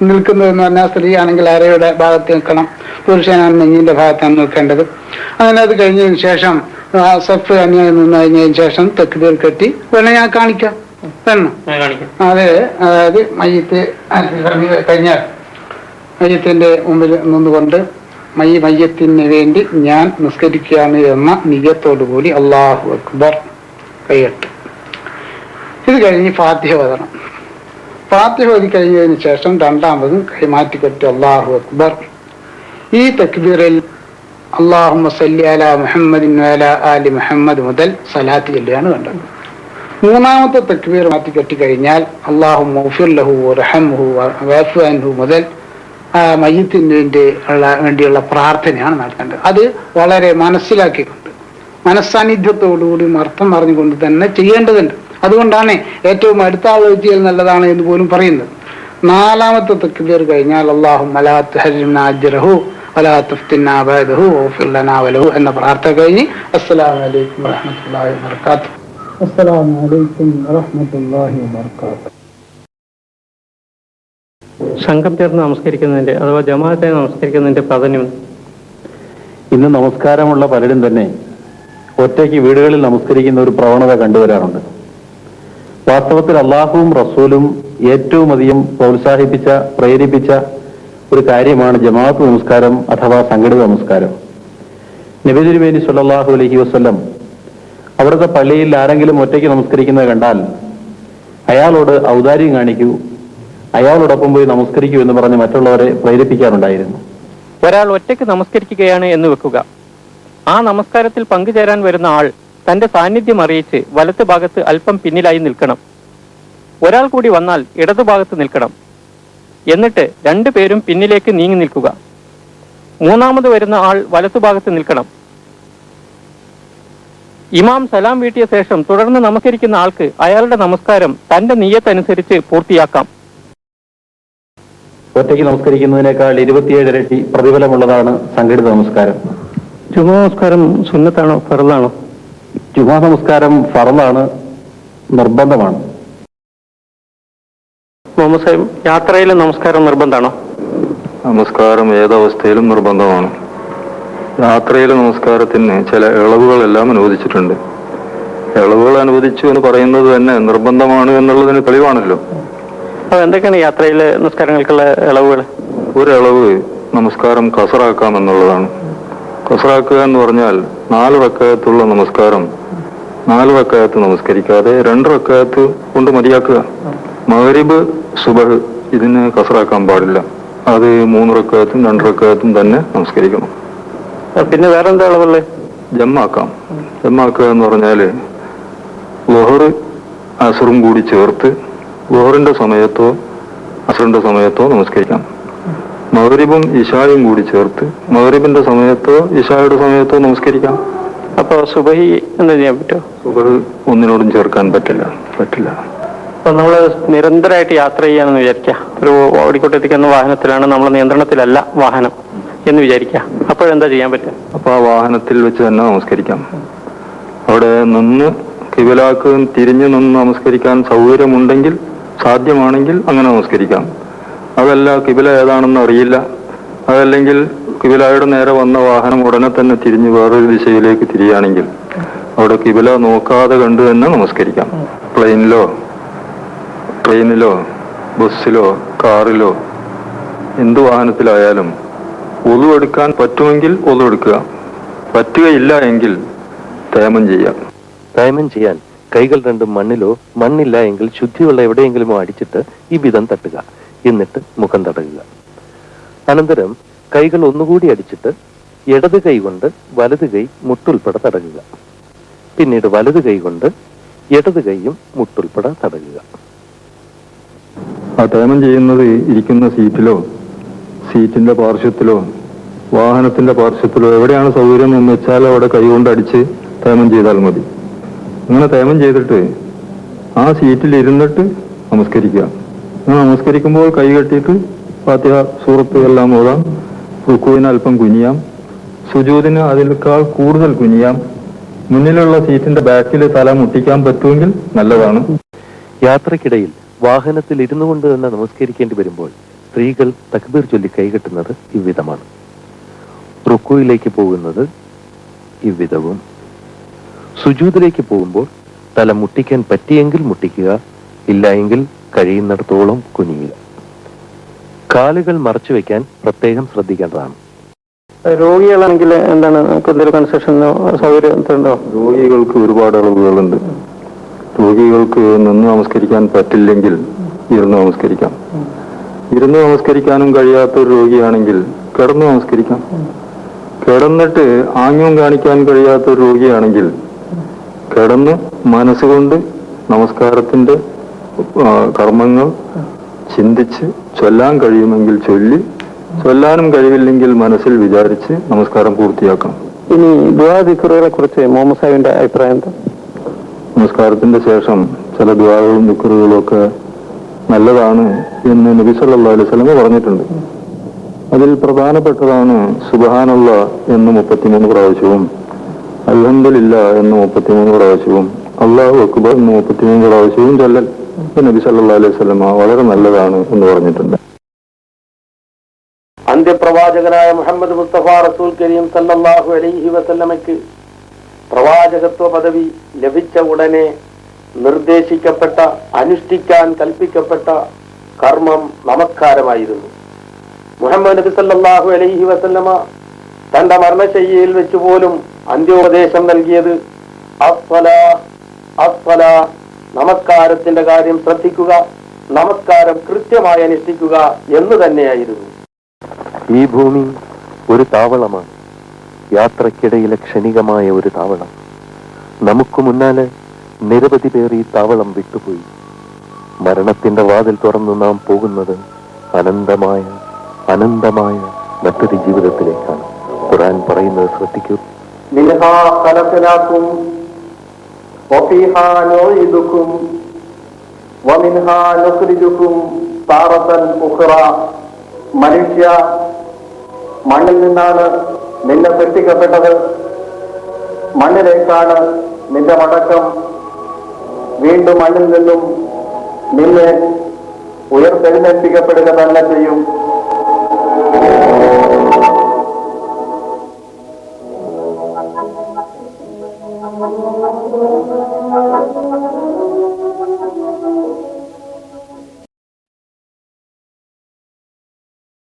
നിൽക്കുന്നതെന്ന് പറഞ്ഞാൽ സ്ത്രീ ആണെങ്കിൽ അരയുടെ ഭാഗത്ത് നിൽക്കണം, പുരുഷനാണ് നെഞ്ഞിന്റെ ഭാഗത്താണ് നിൽക്കേണ്ടത്. അങ്ങനെ അത് കഴിഞ്ഞതിന് ശേഷം സഫ് അന്യായി നിന്ന് കഴിഞ്ഞതിന് ശേഷം തക്ബീർ കെട്ടി വേണം ഞാൻ കാണിക്കാം വേണം. അതായത് മയ്യത്ത് കഴിഞ്ഞാൽ മയ്യത്തിന്റെ മുമ്പിൽ നിന്നുകൊണ്ട് മയ്യത്തിന് വേണ്ടി ഞാൻ നിസ്കരിക്കുകയാണ് എന്ന നിയ്യത്തോടു കൂടി അല്ലാഹു അക്ബർ കൈയ്യട്ട്. ഇത് കഴിഞ്ഞ് ഫാത്തിഹ ഓതണം. ഫാത്തിഹ ഓതി കഴിഞ്ഞതിന് ശേഷം രണ്ടാമതും കൈമാറ്റിക്കെട്ടി അല്ലാഹു അക്ബർ. ഈ തക്ബീറിൽ അല്ലാഹുമ്മ സല്ലി അലാ മുഹമ്മദിൻ വഅലാ ആലി മുഹമ്മദ് മുതൽ സലാത്ത് ചൊല്ലുകയാണ് വേണ്ടത്. മൂന്നാമത്തെ തക്ബീർ മാറ്റിക്കെട്ടി കഴിഞ്ഞാൽ അല്ലാഹുമ്മ ഗ്ഫിർ ലഹു വർഹംഹു വഅഫു അൻഹു മുതൽ മയ്യത്തിന് വേണ്ടിയുള്ള പ്രാർത്ഥനയാണ് നടത്തേണ്ടത്. അത് വളരെ മനസ്സിലാക്കിക്കൊണ്ട് മനസ്സാന്നിധ്യത്തോടുകൂടി അർത്ഥം പറഞ്ഞുകൊണ്ട് തന്നെ ചെയ്യേണ്ടതുണ്ട്. അതുകൊണ്ടാണ് ഏറ്റവും അടുത്ത ആൾ ചെയ്യൽ നല്ലതാണ് എന്ന് പോലും പറയുന്നത്. നാലാമത്തെ തക്ബീർ കഴിഞ്ഞാൽ അല്ലാഹുമ്മ ലാ തഹരിംനാ അജ്റഹു വലാ തഫ്തിന്നാ ബഅദഹു വഗ്ഫിർ ലനാ വലഹു എന്ന പ്രാർത്ഥന കഴിഞ്ഞ് അസ്സലാമു അലൈക്കും വറഹ്മത്തുള്ളാഹി വബറകാതുഹു. അസ്സലാമു അലൈക്കും വറഹ്മത്തുള്ളാഹി വബറകാതുഹു. സംഘം ചേർന്ന് നമസ്കരിക്കുന്നതിന്റെ അഥവാ ജമാഅത്തെ നമസ്കരിക്കുന്നതിന്റെ പ്രാധാന്യം. ഇന്ന് നമസ്കാരമുള്ള പലരും തന്നെ ഒറ്റയ്ക്ക് വീടുകളിൽ നമസ്കരിക്കുന്ന ഒരു പ്രവണത കണ്ടുവരാറുണ്ട്. വാസ്തവത്തിൽ അള്ളാഹുവും റസൂലും ഏറ്റവും അധികം പ്രോത്സാഹിപ്പിച്ച പ്രേരിപ്പിച്ച ഒരു കാര്യമാണ് ജമാഅത്ത് നമസ്കാരം അഥവാ സംഘടിത നമസ്കാരം. നബി തിരുമേനി സ്വല്ലല്ലാഹു അലൈഹി വസല്ലം അവിടുത്തെ പള്ളിയിൽ ആരെങ്കിലും ഒറ്റയ്ക്ക് നമസ്കരിക്കുന്നത് കണ്ടാൽ അയാളോട് ഔദാര്യം കാണിക്കൂ, അയാളോടൊപ്പം പോയി നമസ്കരിക്കൂ എന്ന് പറഞ്ഞ് മറ്റുള്ളവരെ പ്രേരിപ്പിക്കാറുണ്ടായിരുന്നു. ഒരാൾ ഒറ്റയ്ക്ക് നമസ്കരിക്കുകയാണ് എന്ന് വെക്കുക. ആ നമസ്കാരത്തിൽ പങ്കുചേരാൻ വരുന്ന ആൾ തന്റെ സാന്നിധ്യം അറിയിച്ച് വലത്ത് ഭാഗത്ത് അല്പം പിന്നിലായി നിൽക്കണം. ഒരാൾ കൂടി വന്നാൽ ഇടതുഭാഗത്ത് നിൽക്കണം. എന്നിട്ട് രണ്ടുപേരും പിന്നിലേക്ക് നീങ്ങി നിൽക്കുക. മൂന്നാമത് വരുന്ന ആൾ വലത്തുഭാഗത്ത് നിൽക്കണം. ഇമാം സലാം വീട്ടിയ ശേഷം തുടർന്ന് നമസ്കരിക്കുന്ന ആൾക്ക് അയാളുടെ നമസ്കാരം തന്റെ നിയ്യത്തനുസരിച്ച് പൂർത്തിയാക്കാം. ഒറ്റയ്ക്ക് നമസ്കരിക്കുന്നതിനേക്കാൾ 27 ഇരട്ടി പ്രതിഫലമുള്ളതാണ് സംഘടിത നമസ്കാരം. ജുമാ നമസ്കാരം സുന്നത്താണോ ഫർളാണോ? ജുമാ നമസ്കാരം ഫർളാണ്, നിർബന്ധമാണ്. മുഹമ്മദ് സാഹിബ്, യാത്രയിലെ നമസ്കാരം നിർബന്ധമാണോ? നമസ്കാരം ഏതവസ്ഥയിലും നിർബന്ധമാണ്. യാത്രയിലെ നമസ്കാരത്തിന് ചില ഇളവുകളെല്ലാം അനുവദിച്ചിട്ടുണ്ട്. ഇളവുകൾ അനുവദിച്ചു എന്ന് പറയുന്നത് തന്നെ നിർബന്ധമാണ് എന്നുള്ളതിന് തെളിവാണല്ലോ. അപ്പൊ എന്തൊക്കെയാണ് യാത്രയിലെ നമസ്കാരങ്ങൾക്കുള്ള ഇളവുകൾ? ഒരു ഇളവ് നമസ്കാരം കസറാക്കാം എന്നുള്ളതാണ്. കസറാക്കുക എന്ന് പറഞ്ഞാൽ 4 റക്അത്തുള്ള നമസ്കാരം 4 റക്അത്ത് നമസ്കരിക്കാതെ 2 റക്അത്ത് കൊണ്ട് മതിയാക്കുക. മഗ്രിബ് സുബഹ് ഇതിന് കസറാക്കാൻ പാടില്ല. അത് 3 റക്അത്തും 2 റക്അത്തും തന്നെ നമസ്കരിക്കണം. പിന്നെ വേറെന്താ ഇളവുള്ളത്? ജമ്മാക്കാം. ജമ്മാക്കുക എന്ന് പറഞ്ഞാല് ളുഹർ അസറും കൂടി ചേർത്ത് ളുഹറിന്റെ സമയത്തോ അസറിന്റെ സമയത്തോ നമസ്കരിക്കാം. മഗ്രിബും ഇശായും കൂടി ചേർത്ത് മഗ്രിബിന്റെ സമയത്തോ ഇശായുടെ സമയത്തോ നമസ്കരിക്കാം. അപ്പൊ സുബഹി എന്താ ചെയ്യാൻ പറ്റുമോ? സുബഹ് ഒന്നിനോടും ചേർക്കാൻ പറ്റില്ല. അപ്പൊ നമ്മള് നിരന്തരമായിട്ട് യാത്ര ചെയ്യാന്ന് വിചാരിക്കുക. ഒരു ഓടിക്കൊട്ടെത്തിക്കുന്ന വാഹനത്തിലാണ്, നമ്മൾ നിയന്ത്രണത്തിലല്ല വാഹനം എന്ന് വിചാരിക്കുക. അപ്പോഴെന്താ ചെയ്യാൻ പറ്റുക? അപ്പൊ ആ വാഹനത്തിൽ വെച്ച് തന്നെ നമസ്കരിക്കാം. അവിടെ നിന്ന് കിബിലാക്ക് തിരിഞ്ഞു നിന്ന് നമസ്കരിക്കാൻ സൗകര്യമുണ്ടെങ്കിൽ, സാധ്യമാണെങ്കിൽ അങ്ങനെ നമസ്കരിക്കാം. അതല്ല കിബില ഏതാണെന്ന് അറിയില്ല, അതല്ലെങ്കിൽ കിബിലയുടെ നേരെ വന്ന വാഹനം ഉടനെ തന്നെ തിരിഞ്ഞ് വേറൊരു ദിശയിലേക്ക് തിരിയുകയാണെങ്കിൽ അവിടെ കിബില നോക്കാതെ കണ്ടു തന്നെ നമസ്കരിക്കാം. പ്ലെയിനിലോ ട്രെയിനിലോ ബസ്സിലോ കാറിലോ എന്ത് വാഹനത്തിലായാലും ഒളു എടുക്കാൻ പറ്റുമെങ്കിൽ ഒളു എടുക്കുക, പറ്റുകയില്ല എങ്കിൽ തേമം ചെയ്യാം. തേമം ചെയ്യാൻ കൈകൾ രണ്ടും മണ്ണിലോ, മണ്ണില്ല എങ്കിൽ ശുദ്ധിയുള്ള എവിടെയെങ്കിലുമോ അടിച്ചിട്ട് ഈ വിധം തട്ടുക. എന്നിട്ട് മുഖം തടയുക. അനന്തരം കൈകൾ ഒന്നുകൂടി അടിച്ചിട്ട് ഇടത് കൈ കൊണ്ട് വലത് കൈ മുട്ടുൾപ്പെടെ തടയുക. പിന്നീട് വലത് കൈ കൊണ്ട് ഇടത് കൈയും മുട്ടുൾപ്പെടെ തടയുക. ആ തേമം ചെയ്യുന്നത് ഇരിക്കുന്ന സീറ്റിലോ സീറ്റിന്റെ പാർശ്വത്തിലോ വാഹനത്തിന്റെ പാർശ്വത്തിലോ എവിടെയാണ് സൗകര്യം എന്ന് വെച്ചാൽ അവിടെ കൈകൊണ്ട് അടിച്ച് തേമം ചെയ്താൽ മതി. അങ്ങനെ തേമം ചെയ്തിട്ട് ആ സീറ്റിൽ ഇരുന്നിട്ട് നമസ്കരിക്കുക. നമസ്കരിക്കുമ്പോൾ കൈ കെട്ടിയിട്ട് ഫാത്തിഹ സൂറത്ത് എല്ലാം ഓതാം. റുക്കുവിന് അല്പം കുനിയാം, സുജൂദിന് അതിനേക്കാൾ കൂടുതൽ കുനിയാം, മുന്നിലുള്ള സീറ്റിന്റെ ബാക്കിൽ തല മുട്ടിക്കാൻ പറ്റുമെങ്കിൽ നല്ലതാണ്. യാത്രക്കിടയിൽ വാഹനത്തിൽ ഇരുന്നു കൊണ്ട് തന്നെ നമസ്കരിക്കേണ്ടി വരുമ്പോൾ സ്ത്രീകൾ തക്ബീർ ചൊല്ലി കൈകെട്ടുന്നത് ഇவ்விதമാണ്. റുക്കുയിലേക്ക് പോകുന്നത് ഇவ்விதവും. സുജൂദിലേക്ക് പോകുമ്പോൾ തല മുട്ടിക്കാൻ പറ്റിയെങ്കിൽ മുട്ടിക്കുക, ഇല്ല എങ്കിൽ കഴിയുന്നിടത്തോളം കുനിയുക. കാലുകൾ മറച്ചു വെക്കാൻ പ്രത്യേകം ശ്രദ്ധിക്കേണ്ടതാണ്. രോഗികളാണെങ്കിൽ എന്താണ് എന്തെങ്കിലും കൺസെഷനോ സൗകര്യത്തിലുണ്ടോ? രോഗികൾക്ക് ഒരുപാട് അളവുകളുണ്ട്. രോഗികൾക്ക് നിന്ന് നമസ്കരിക്കാൻ പറ്റില്ലെങ്കിൽ ഇരുന്ന് നമസ്കരിക്കാം. ഇരുന്ന് നമസ്കരിക്കാനും കഴിയാത്ത ഒരു രോഗിയാണെങ്കിൽ കിടന്ന് നമസ്കരിക്കാം. കിടന്നിട്ട് ആംഗ്യം കാണിക്കാൻ കഴിയാത്ത ഒരു രോഗിയാണെങ്കിൽ കിടന്ന് മനസ്സുകൊണ്ട് നമസ്കാരത്തിന്റെ കർമ്മങ്ങൾ ചിന്തിച്ച് ചൊല്ലാൻ കഴിയുമെങ്കിൽ ചൊല്ലി, ചൊല്ലാനും കഴിവില്ലെങ്കിൽ മനസ്സിൽ വിചാരിച്ച് നമസ്കാരം പൂർത്തിയാക്കാം. ഇനി ദുആ ദിക്റുകളെ കുറിച്ച് മുഹമ്മദ് സാഹിബിന്റെ അഭിപ്രായം എന്താ? നമസ്കാരത്തിന്റെ ശേഷം ചില ദുആകളും ദിക്റുകളും ഒക്കെ നല്ലതാണ് എന്ന് നബി സല്ലല്ലാഹു അലൈഹി വസല്ലം പറഞ്ഞിട്ടുണ്ട്. അതിൽ പ്രധാനപ്പെട്ടതാണ് സുബ്ഹാനല്ലാഹ് എന്ന് 33 പ്രാവശ്യവും അൽഹംദുലില്ലാഹ് എന്ന് 33 പ്രാവശ്യവും അല്ലാഹു അക്ബർ എന്ന് 33 പ്രാവശ്യവും ചൊല്ലൽ. നബി സല്ലല്ലാഹു അലൈഹി വസല്ലം വളരെ നല്ലതാണ് എന്ന് പറഞ്ഞിട്ടുണ്ട്. അന്ത്യപ്രവാചകനായ മുഹമ്മദ് മുസ്തഫ റസൂൽ കരീം സല്ലല്ലാഹു അലൈഹി വസല്ലമയ്ക്ക് പ്രവാചകത്വ പദവി ലഭിച്ച ഉടനെ നിർദ്ദേശിക്കപ്പെട്ട, അനുഷ്ഠിക്കാൻ കൽപ്പിക്കപ്പെട്ട കർമ്മം നമസ്കാരമായിരുന്നു. മുഹമ്മദ് നബി സല്ലല്ലാഹു അലൈഹി വസല്ലമ തന്റെ മരണശയ്യയിൽ വെച്ച് പോലും അന്ത്യോപദേശം നൽകിയത് അസ്സലാ, നമസ്കാരത്തിന്റെ കാര്യം ശ്രദ്ധിക്കുക, നമസ്കാരം കൃത്യമായി അനുഷ്ഠിക്കുക എന്ന് തന്നെയായിരുന്നു. ഈ ഭൂമി ഒരു താവളമാണ്, യാത്രക്കിടയിലെ ക്ഷണികമായ ഒരു താവളം. നമുക്ക് മുന്നാലെ നിരവധി പേർ ഈ താവളം വിട്ടുപോയി. മരണത്തിന്റെ വാതിൽ തുറന്നു നാം പോകുന്നത് അനന്തമായ അനന്തമായ മറ്റൊരു ജീവിതത്തിലേക്കാണ്. ഖുർആൻ പറയുന്നത് ശ്രദ്ധിക്കൂ. മിൻഹാ ഖലഖനാകും വഫീഹാ നുഈദുകും വമിൻഹാ നുഖ്രിജുകും താറതൻ ഉഖ്റ. മനുഷ്യ, മണ്ണിൽ നിന്നാണ് നിന്നെ സൃഷ്ടിക്കപ്പെട്ടത്, മണ്ണിലേക്കാണ് നിന്റെ മടക്കം. വീണ്ടും മണ്ണിൽ നിന്നും നിന്നെ ഉയർത്തെഴുന്നേൽപ്പിക്കപ്പെടുക തന്നെ ചെയ്യും.